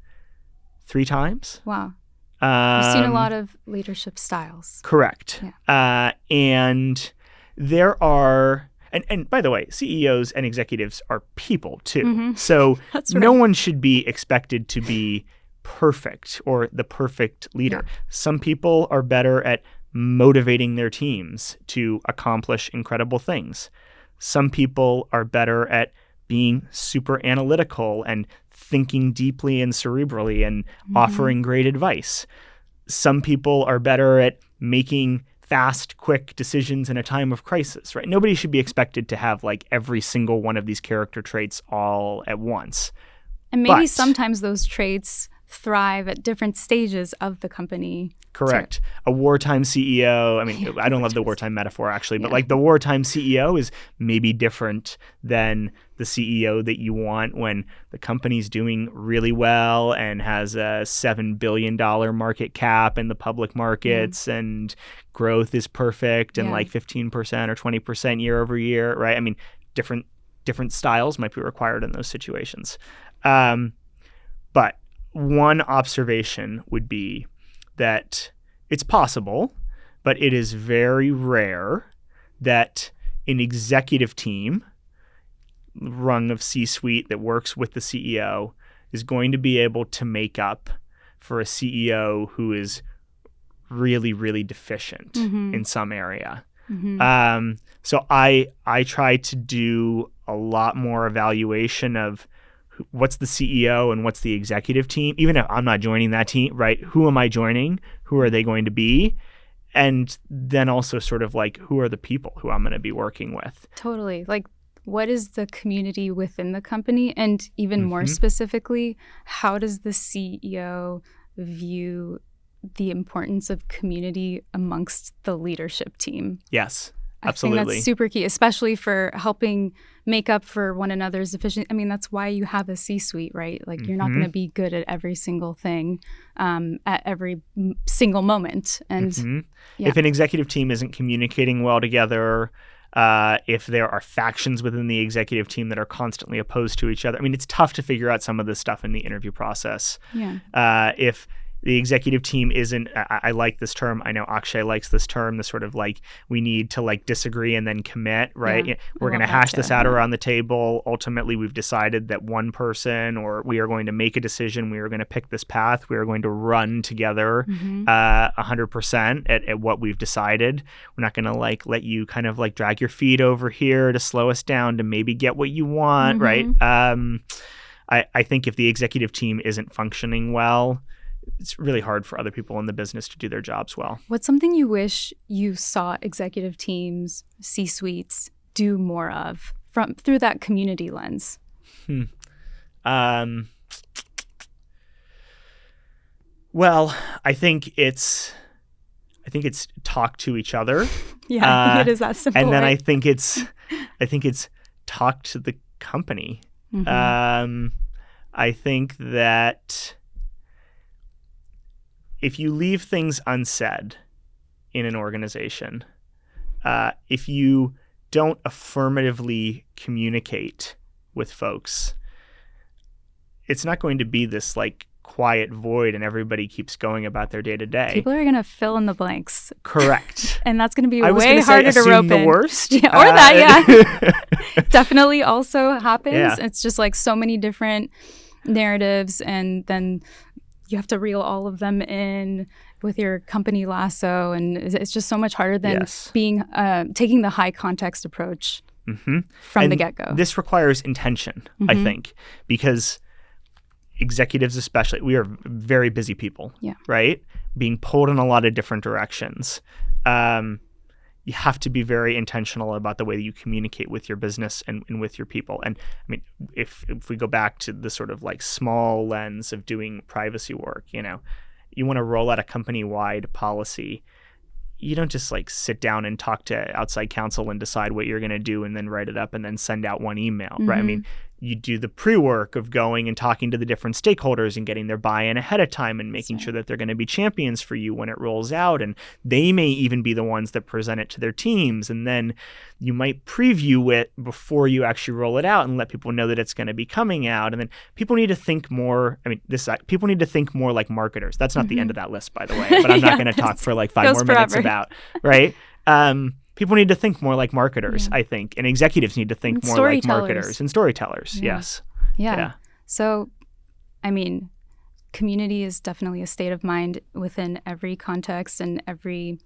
3 times. Wow. You've seen a lot of leadership styles. Correct. Yeah. And there are... And by the way, CEOs and executives are people too. So no one should be expected to be perfect or the perfect leader. Some people are better at motivating their teams to accomplish incredible things. Some people are better at being super analytical and thinking deeply and cerebrally and offering great advice. Some people are better at making fast, quick decisions in a time of crisis, right? Nobody should be expected to have like every single one of these character traits all at once. And maybe sometimes those traits thrive at different stages of the company. Correct. A wartime CEO, I mean, I don't love the wartime metaphor actually, but like the wartime CEO is maybe different than the CEO that you want when the company's doing really well and has a $7 billion market cap in the public markets and growth is perfect and like 15% or 20% year over year, right? I mean, different styles might be required in those situations. But one observation would be that it's possible, but it is very rare that an executive team rung of C-suite that works with the CEO is going to be able to make up for a CEO who is really, really deficient in some area. So I try to do a lot more evaluation of what's the CEO and what's the executive team, even if I'm not joining that team, right? Who am I joining? Who are they going to be? And then also sort of like, who are the people who I'm going to be working with? Totally. Like, what is the community within the company? And even more specifically, how does the CEO view the importance of community amongst the leadership team? Yes, absolutely. I think that's super key, especially for helping make up for one another's deficiency. I mean, that's why you have a C-suite, right? Like, you're not going to be good at every single thing at every single moment. And if an executive team isn't communicating well together, if there are factions within the executive team that are constantly opposed to each other, I mean, it's tough to figure out some of this stuff in the interview process. If the executive team isn't, I like this term. I know Akshay likes this term, the sort of like, we need to like disagree and then commit, right? Yeah, we're going to hash this out around the table. Ultimately, we've decided that one person, or we are going to make a decision. We are going to pick this path. We are going to run together 100% at what we've decided. We're not going to like let you kind of like drag your feet over here to slow us down to maybe get what you want, right? I think if the executive team isn't functioning well, it's really hard for other people in the business to do their jobs well. What's something you wish you saw executive teams, C-suites do more of through that community lens? Well, I think it's talk to each other. It is that simple. And then I think it's talk to the company. I think that if you leave things unsaid in an organization, if you don't affirmatively communicate with folks, it's not going to be this like quiet void and everybody keeps going about their day to day. People are going to fill in the blanks. Correct. And that's going to be way harder to rope in. The worst. Or that, definitely also happens. Yeah. It's just like so many different narratives, and then you have to reel all of them in with your company lasso, and it's just so much harder than being taking the high context approach from the get-go. This requires intention, I think, because executives especially, we are very busy people, right? Being pulled in a lot of different directions. You have to be very intentional about the way that you communicate with your business and with your people. And I mean, if we go back to the sort of like small lens of doing privacy work, you want to roll out a company-wide policy. You don't just like sit down and talk to outside counsel and decide what you're going to do and then write it up and then send out one email, right? I mean, you do the pre-work of going and talking to the different stakeholders and getting their buy-in ahead of time and making sure that they're going to be champions for you when it rolls out. And they may even be the ones that present it to their teams. And then you might preview it before you actually roll it out and let people know that it's going to be coming out. And then people need to think more. I mean, people need to think more like marketers. That's not the end of that list, by the way, but I'm not going to talk for like 5 more minutes about, right? People need to think more like marketers, I think, and executives need to think more like marketers and storytellers. Yes. Yeah. So, I mean, community is definitely a state of mind within every context and every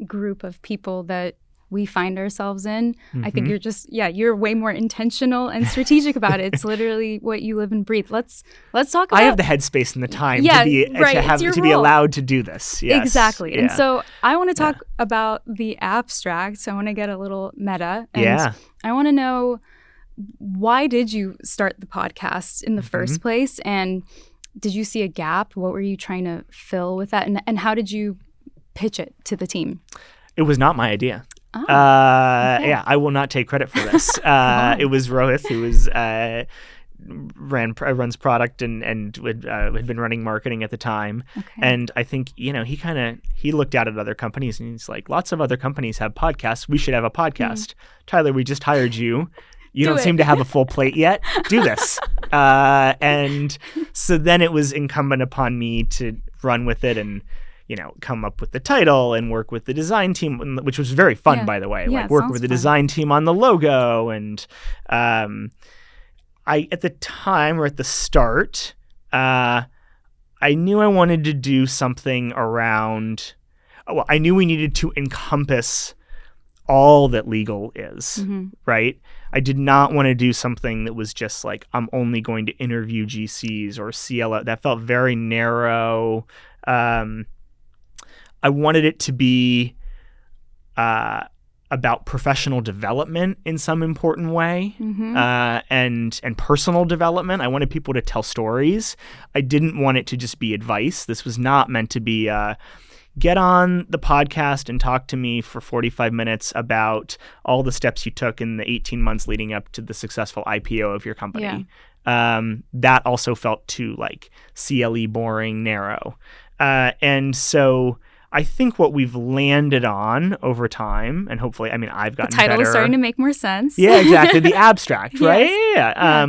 group of people that we find ourselves in. I think you're way more intentional and strategic about it. It's literally what you live and breathe. Let's talk about... I have the headspace and the time to be allowed to do this. Yes. Exactly. And so I want to talk about the abstract. I want to get a little meta. And I want to know, why did you start the podcast in the first place? And did you see a gap? What were you trying to fill with that? And how did you pitch it to the team? It was not my idea. I will not take credit for this. It was Rohit, who runs product and had been running marketing at the time. And I think, he looked out at other companies and he's like, lots of other companies have podcasts. We should have a podcast. Tyler, we just hired you. You don't seem to have a full plate yet. Do this. And so then it was incumbent upon me to run with it and come up with the title and work with the design team, which was very fun, by the way. Work with the design team on the logo. And at the time, or at the start, I knew I wanted to do something around, I knew we needed to encompass all that legal is, right? I did not want to do something that was just like, I'm only going to interview GCs or CLO. That felt very narrow. I wanted it to be about professional development in some important way, and personal development. I wanted people to tell stories. I didn't want it to just be advice. This was not meant to be get on the podcast and talk to me for 45 minutes about all the steps you took in the 18 months leading up to the successful IPO of your company. That also felt too like CLE boring, narrow. And so I think what we've landed on over time, and hopefully, I mean, I've gotten better. The title is starting to make more sense. Yeah, exactly. The abstract, right? Yeah.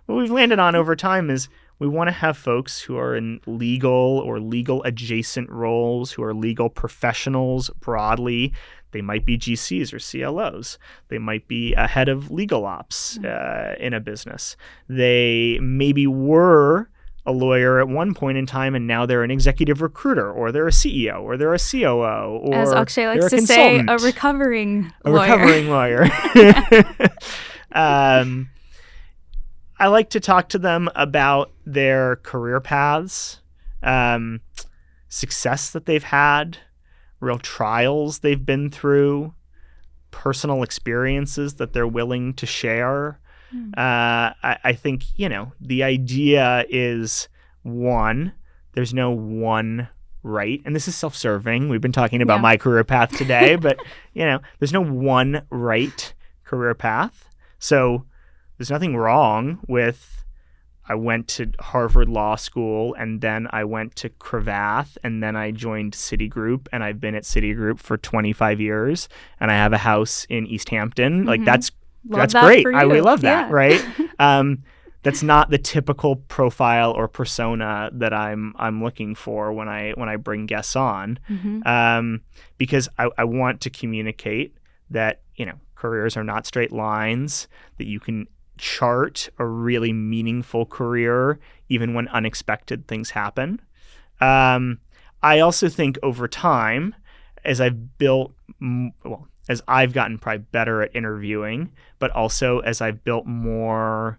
What we've landed on over time is we want to have folks who are in legal or legal adjacent roles, who are legal professionals broadly. They might be GCs or CLOs. They might be a head of legal ops in a business. They maybe were a lawyer at one point in time, and now they're an executive recruiter, or they're a CEO, or they're a COO, or as Akshay likes to say, a recovering lawyer. I like to talk to them about their career paths, success that they've had, real trials they've been through, personal experiences that they're willing to share. I think, the idea is, one, there's no one right, and this is self-serving. We've been talking about my career path today, but, there's no one right career path. So there's nothing wrong with, I went to Harvard Law School, and then I went to Cravath, and then I joined Citigroup, and I've been at Citigroup for 25 years, and I have a house in East Hampton. Like, that's great. I really love that, right? That's not the typical profile or persona that I'm looking for when I bring guests on, because I want to communicate that careers are not straight lines, that you can chart a really meaningful career even when unexpected things happen. I also think over time, as I've gotten probably better at interviewing, but also as I've built more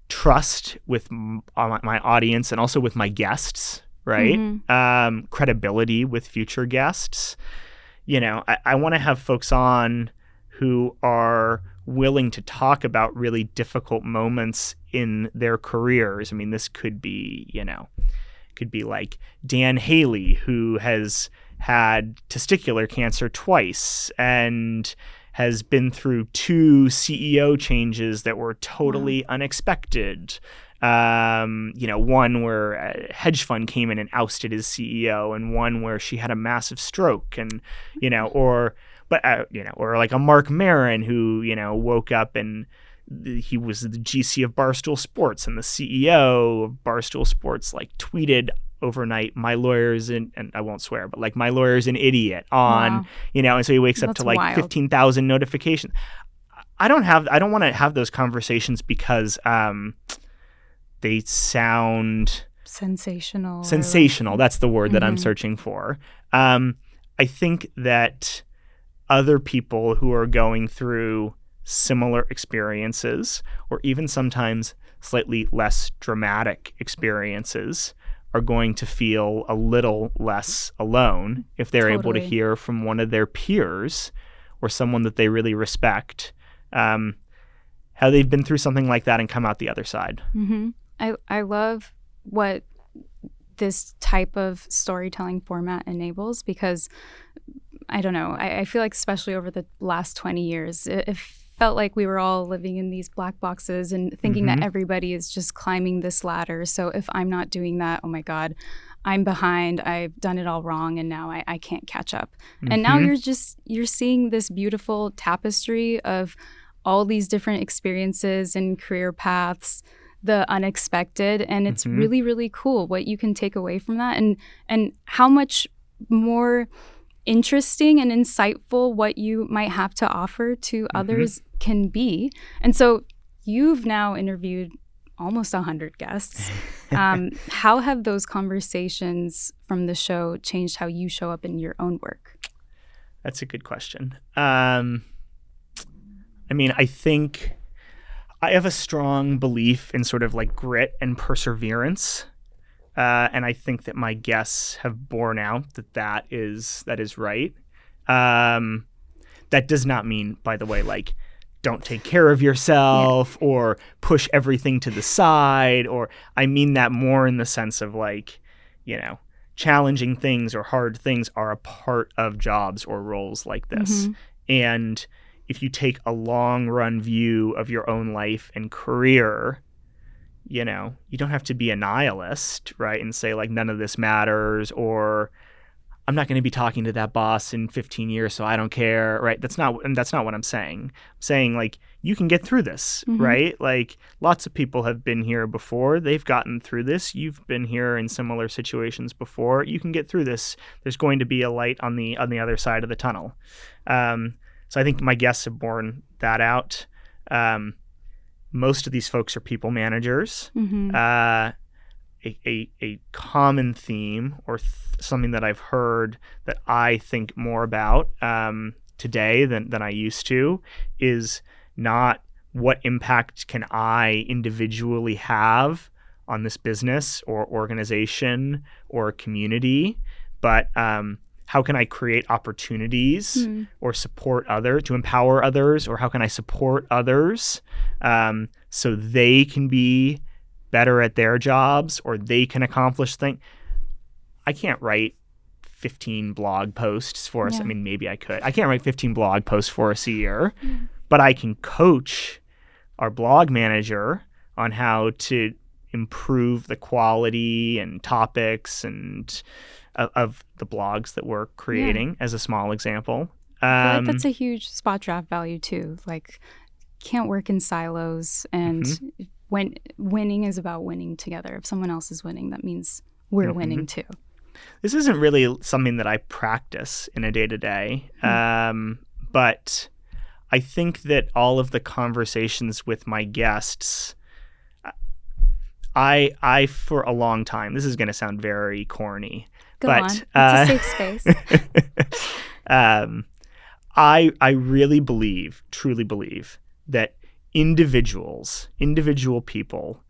trust with my audience and also with my guests, right? Credibility with future guests. I want to have folks on who are willing to talk about really difficult moments in their careers. I mean, this could be, like Dan Haley, who has had testicular cancer twice and has been through 2 CEO changes that were totally unexpected. One where a hedge fund came in and ousted his CEO, and one where she had a massive stroke, and or like a Mark Maron who woke up and he was the GC of Barstool Sports, and the CEO of Barstool Sports like tweeted overnight, "My lawyer's and I won't swear, but like my lawyer's an idiot" on, and so he wakes up to like wild. 15,000 notifications. I don't want to have those conversations because they sound sensational. That's the word that I'm searching for. I think that other people who are going through similar experiences, or even sometimes slightly less dramatic experiences, are going to feel a little less alone if they're able to hear from one of their peers or someone that they really respect, how they've been through something like that and come out the other side. I love what this type of storytelling format enables, because I don't know, I feel like especially over the last 20 years, it felt like we were all living in these black boxes and thinking that everybody is just climbing this ladder. So if I'm not doing that, oh my God, I'm behind, I've done it all wrong, and now I can't catch up. And now you're seeing this beautiful tapestry of all these different experiences and career paths, the unexpected, and it's really, really cool what you can take away from that, and how much more interesting and insightful what you might have to offer to others can be. And so you've now interviewed almost 100 guests. How have those conversations from the show changed how you show up in your own work? That's a good question. I think I have a strong belief in sort of like grit and perseverance. And I think that my guests have borne out that is right. That does not mean, by the way, like don't take care of yourself or push everything to the side. Or I mean that more in the sense of like, challenging things or hard things are a part of jobs or roles like this. And if you take a long run view of your own life and career, you don't have to be a nihilist, right? And say like none of this matters, or I'm not going to be talking to that boss in 15 years, so I don't care, right? That's not what I'm saying. I'm saying like you can get through this, right? Like lots of people have been here before. They've gotten through this. You've been here in similar situations before. You can get through this. There's going to be a light on the other side of the tunnel. So I think my guests have borne that out. Most of these folks are people managers. A common theme or something that I've heard that I think more about today than I used to is not what impact can I individually have on this business or organization or community, but how can I create opportunities or support to empower others, or how can I support others so they can be better at their jobs or they can accomplish things. I can't write 15 blog posts for us. I mean, maybe I could. I can't write 15 blog posts for us a year, but I can coach our blog manager on how to improve the quality and topics and of the blogs that we're creating as a small example. I feel like that's a huge SpotDraft value too. Like, can't work in silos, and when winning is about winning together. If someone else is winning, that means we're winning too. This isn't really something that I practice in a day-to-day, but I think that all of the conversations with my guests, I for a long time, this is going to sound very corny, Go on. It's a safe space. I really truly believe that individual people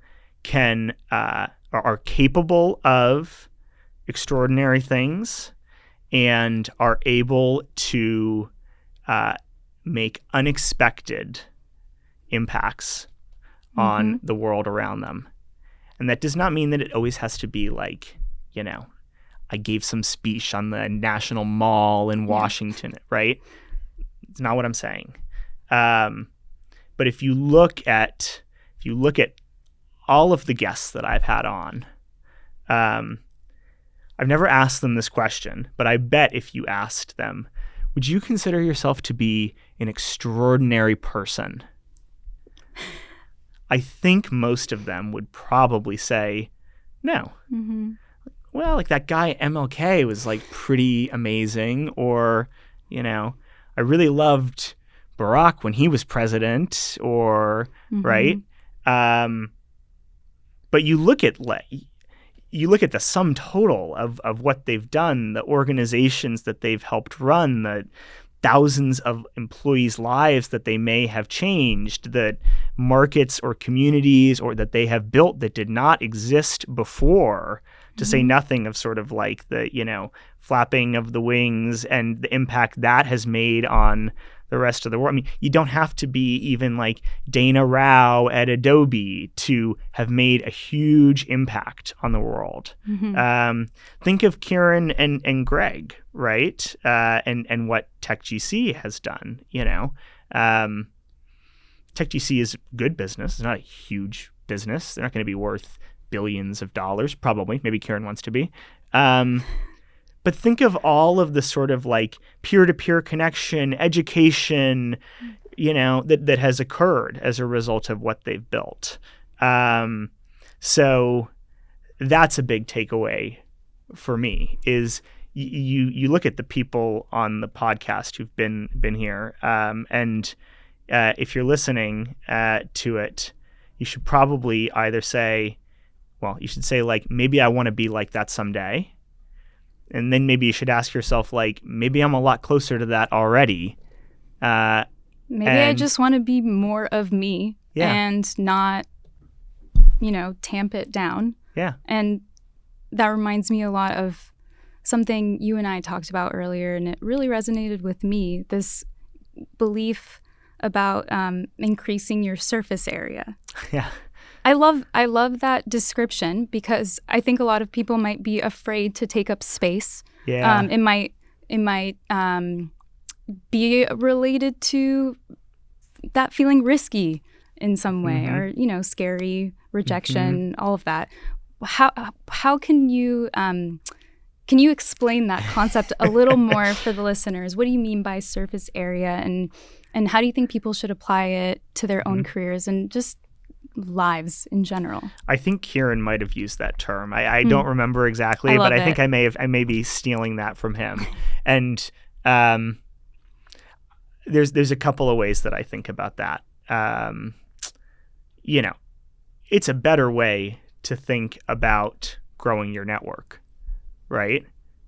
are capable of extraordinary things and are able to make unexpected impacts on the world around them. And that does not mean that it always has to be like, I gave some speech on the National Mall in Washington, right? It's not what I'm saying. But if you look at all of the guests that I've had on, I've never asked them this question, but I bet if you asked them, would you consider yourself to be an extraordinary person? I think most of them would probably say no. Well, like that guy MLK was like pretty amazing, or, I really loved Barack when he was president, or right. But you look at the sum total of what they've done, the organizations that they've helped run, the thousands of employees' lives that they may have changed, the markets or communities or that they have built that did not exist before, to say nothing of sort of like the, flapping of the wings and the impact that has made on the rest of the world. I mean, you don't have to be even like Dana Rao at Adobe to have made a huge impact on the world. Think of Kieran and Greg, right? And what TechGC has done, TechGC is good business. It's not a huge business. They're not going to be worth billions of dollars, probably. Maybe Kieran wants to be. But think of all of the sort of like peer-to-peer connection, education, that has occurred as a result of what they've built. So that's a big takeaway for me is you look at the people on the podcast who've been here, and if you're listening to it, you should probably either say, you should say like, maybe I want to be like that someday. And then maybe you should ask yourself, like, maybe I'm a lot closer to that already. Maybe I just want to be more of me and not, tamp it down. Yeah. And that reminds me a lot of something you and I talked about earlier, and it really resonated with me, this belief about increasing your surface area. Yeah. I love that description because I think a lot of people might be afraid to take up space. Yeah. It might be related to that feeling risky in some way, or scary, rejection, all of that. How can you explain that concept a little more for the listeners? What do you mean by surface area, and how do you think people should apply it to their own careers and just lives in general? I think Kieran might have used that term. I don't remember exactly, but I think I may be stealing that from him. And there's a couple of ways that I think about that. It's a better way to think about growing your network, right?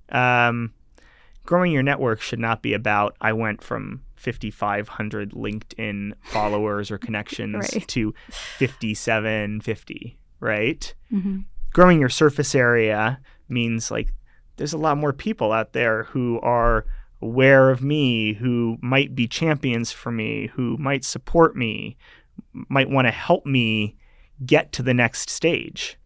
Growing your network should not be about, I went from 5,500 LinkedIn followers or connections to 5,750, right? Growing your surface area means like there's a lot more people out there who are aware of me, who might be champions for me, who might support me, might want to help me get to the next stage.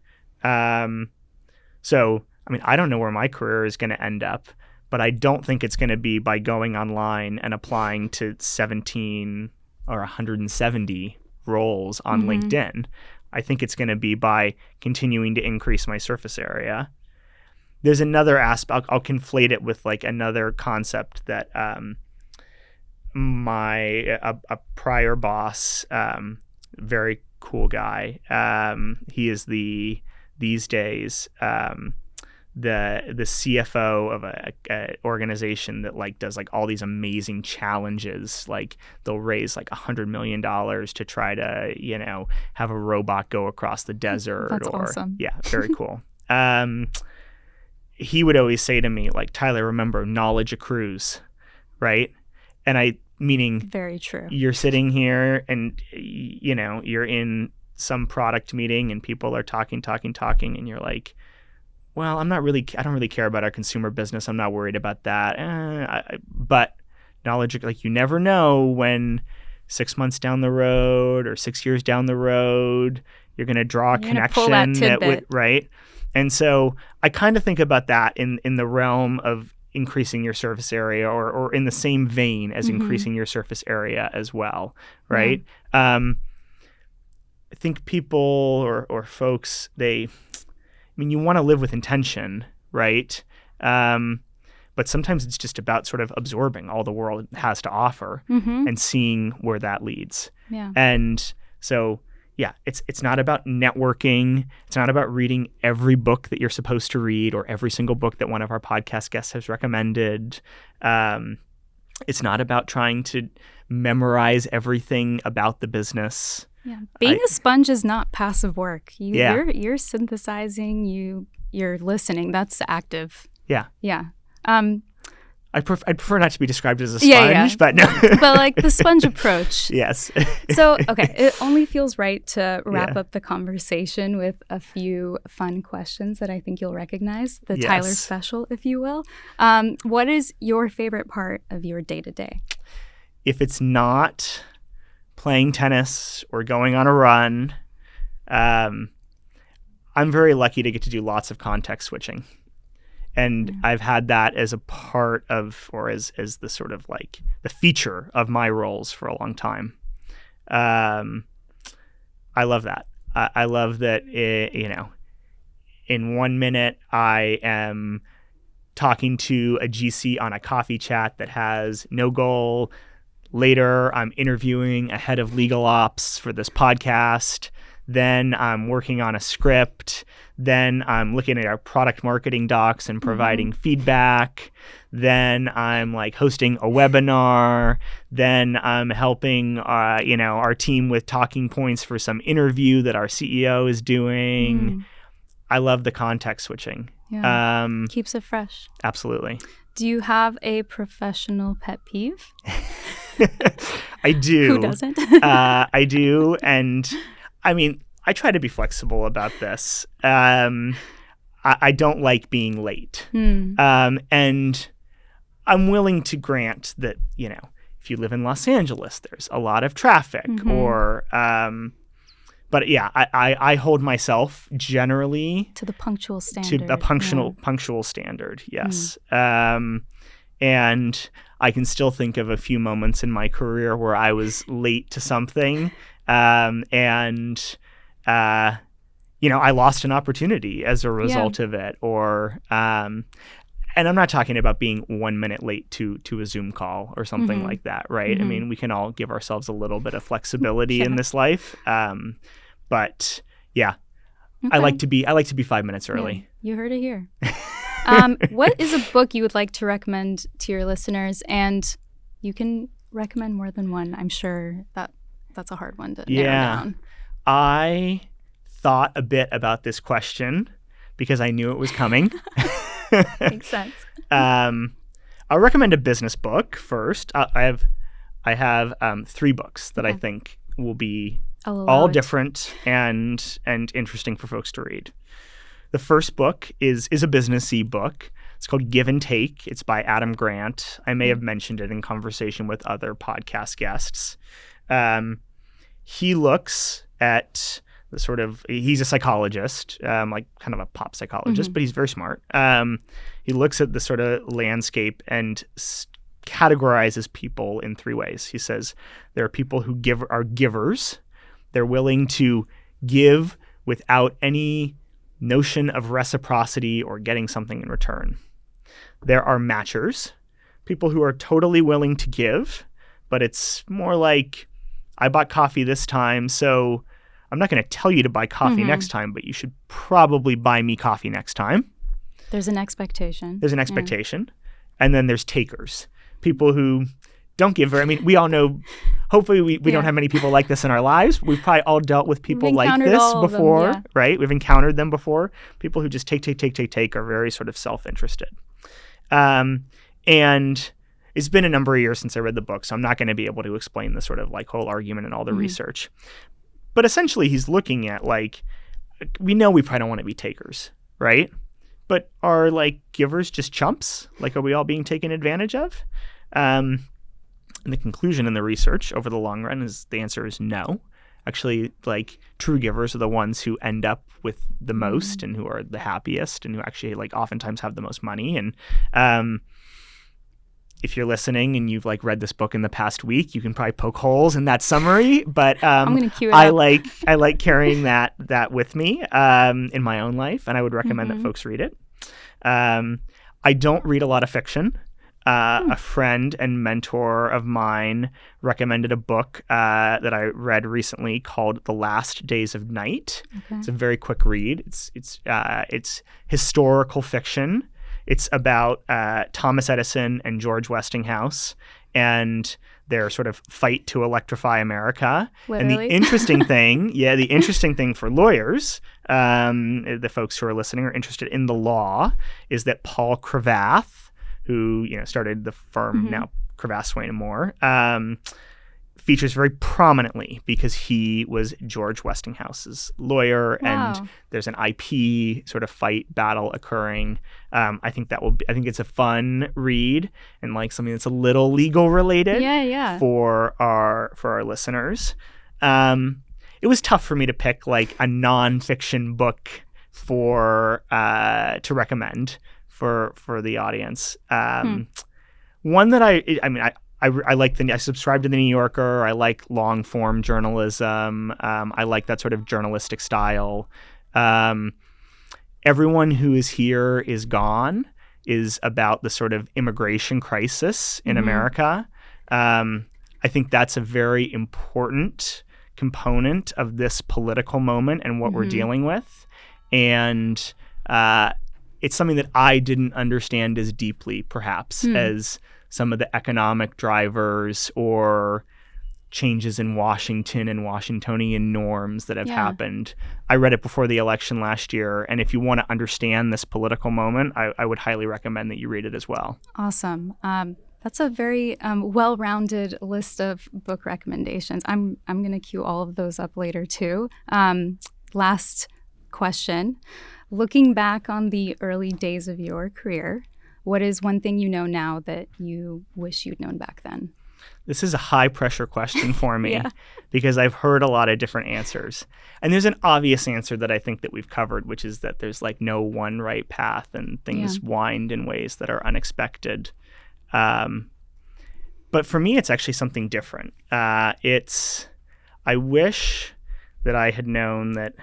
So, I mean, I don't know where my career is going to end up, but I don't think it's going to be by going online and applying to 17 or 170 roles on LinkedIn. I think it's going to be by continuing to increase my surface area. There's another aspect. I'll conflate it with like another concept that a prior boss, very cool guy. He is these days the CFO of a organization that like does like all these amazing challenges. Like they'll raise like $100 million to try to have a robot go across the desert. That's awesome. Yeah, very cool. He would always say to me like, Tyler, remember, knowledge accrues, right? Meaning Very true. you're sitting here and, you're in some product meeting and people are talking, and you're like, well, I don't really care about our consumer business. I'm not worried about that. But knowledge, like, you never know when 6 months down the road or 6 years down the road, you're going to draw a connection. Pull that tidbit. Right. And so I kind of think about that in the realm of increasing your surface area, or in the same vein as increasing your surface area as well, right? I think people or folks, you want to live with intention, right? But sometimes it's just about sort of absorbing all the world has to offer and seeing where that leads. Yeah. And so, yeah, it's not about networking. It's not about reading every book that you're supposed to read or every single book that one of our podcast guests has recommended. It's not about trying to memorize everything about the business. Yeah. Being a sponge is not passive work. You're synthesizing, you're listening. That's active. Yeah. Yeah. I'd prefer not to be described as a sponge, but no. But like the sponge approach. Yes. So, okay, it only feels right to wrap up the conversation with a few fun questions that I think you'll recognize, the Tyler special, if you will. What is your favorite part of your day-to-day? If it's not playing tennis or going on a run, I'm very lucky to get to do lots of context switching. And I've had that as a part of, or as the sort of like the feature of my roles for a long time. I love that. I love that, in 1 minute I am talking to a GC on a coffee chat that has no goal. Later, I'm interviewing a head of legal ops for this podcast. Then I'm working on a script. Then I'm looking at our product marketing docs and providing feedback. Then I'm like hosting a webinar. Then I'm helping, our team with talking points for some interview that our CEO is doing. I love the context switching. Yeah. Keeps it fresh. Absolutely. Do you have a professional pet peeve? I do. Who doesn't? I do. And I try to be flexible about this. I don't like being late. And I'm willing to grant that, if you live in Los Angeles, there's a lot of traffic but yeah, I hold myself generally to the punctual standard. To a punctual standard, yes. And I can still think of a few moments in my career where I was late to something, and I lost an opportunity as a result of it, or and I'm not talking about being 1 minute late to a Zoom call or something like that, right? I mean, we can all give ourselves a little bit of flexibility in this life, but yeah, I like to be 5 minutes early. Yeah, you heard it here. What is a book you would like to recommend to your listeners? And you can recommend more than one. I'm sure that's a hard one to narrow down. I thought a bit about this question because I knew it was coming. Makes sense. I'll recommend a business book first. I have 3 books that I think will be all different and interesting for folks to read. The first book is a businessy book. It's called Give and Take. It's by Adam Grant. I may have mentioned it in conversation with other podcast guests. He looks at the sort of, he's a psychologist, like kind of a pop psychologist, but he's very smart. He looks at the sort of landscape and categorizes people in 3 ways. He says there are people who are givers. They're willing to give without any notion of reciprocity or getting something in return. There are matchers, people who are totally willing to give, but it's more like, I bought coffee this time, so I'm not going to tell you to buy coffee next time, but you should probably buy me coffee next time. There's an expectation. And then there's takers, people who don't give very, we all know, hopefully we don't have many people like this in our lives. We've probably all dealt with people like this before, right? We've encountered them before. People who just take are very sort of self-interested. And it's been a number of years since I read the book, so I'm not going to be able to explain the sort of like whole argument and all the research. But essentially, he's looking at like, we know we probably don't want to be takers, right? But are like givers just chumps? Like, are we all being taken advantage of? And the conclusion in the research over the long run is the answer is no. Actually, like true givers are the ones who end up with the most and who are the happiest and who actually like oftentimes have the most money. And if you're listening and you've like read this book in the past week, you can probably poke holes in that summary. But I'm gonna cue it I up. I like carrying that with me in my own life, and I would recommend that folks read it. I don't read a lot of fiction. A friend and mentor of mine recommended a book that I read recently called The Last Days of Night. Okay. It's a very quick read. It's historical fiction. It's about Thomas Edison and George Westinghouse and their sort of fight to electrify America. Literally. And the interesting thing for lawyers, the folks who are listening are interested in the law, is that Paul Cravath, who started the firm now Cravath, Swaine & Moore, features very prominently because he was George Westinghouse's lawyer. Wow. And there's an IP sort of fight battle occurring. I think it's a fun read and like something that's a little legal related for our listeners. It was tough for me to pick like a nonfiction book to recommend for the audience. One that I like I subscribe to the New Yorker. I like long form journalism. I like that sort of journalistic style. Everyone Who Is Here Is Gone is about the sort of immigration crisis in America. I think that's a very important component of this political moment and what we're dealing with. And it's something that I didn't understand as deeply, perhaps, as some of the economic drivers or changes in Washington and Washingtonian norms that have happened. I read it before the election last year, and if you want to understand this political moment, I would highly recommend that you read it as well. Awesome. That's a very well-rounded list of book recommendations. I'm going to queue all of those up later, too. Last question. Looking back on the early days of your career, what is one thing you know now that you wish you'd known back then? This is a high-pressure question for me because I've heard a lot of different answers. And there's an obvious answer that I think that we've covered, which is that there's like no one right path and things wind in ways that are unexpected. But for me, it's actually something different. I wish that I had known that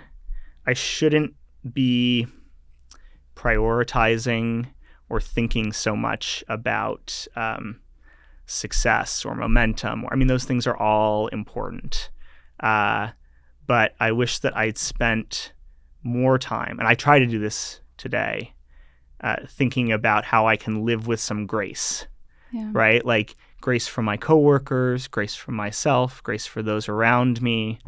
I shouldn't be prioritizing or thinking so much about success or momentum. Those things are all important. But I wish that I'd spent more time, and I try to do this today, thinking about how I can live with some grace, right? Like grace for my coworkers, grace for myself, grace for those around me.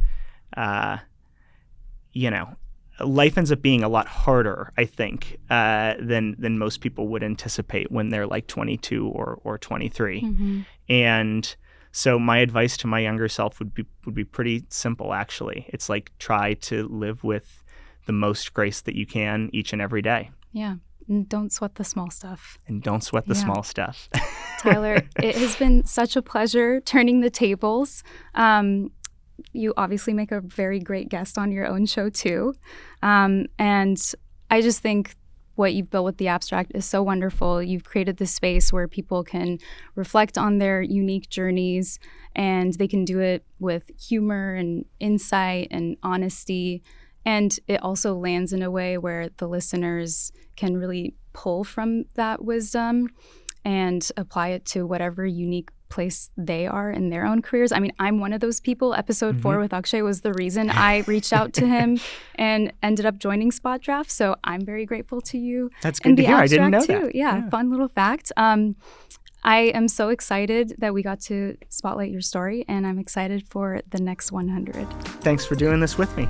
Life ends up being a lot harder, I think, than most people would anticipate when they're like 22 or 23. And so my advice to my younger self would be pretty simple, actually. It's like try to live with the most grace that you can each and every day. Yeah. And don't sweat the small stuff. Small stuff. Tyler, it has been such a pleasure turning the tables. You obviously make a very great guest on your own show, too. And I just think what you've built with The Abstract is so wonderful. You've created this space where people can reflect on their unique journeys, and they can do it with humor and insight and honesty. And it also lands in a way where the listeners can really pull from that wisdom and apply it to whatever unique place they are in their own careers. I'm one of those people. Episode 4 with Akshay was the reason I reached out to him and ended up joining SpotDraft. So I'm very grateful to you. That's good to hear. I didn't know too. that. Yeah, fun little fact. I am so excited that we got to spotlight your story, and I'm excited for the next 100. Thanks for doing this with me.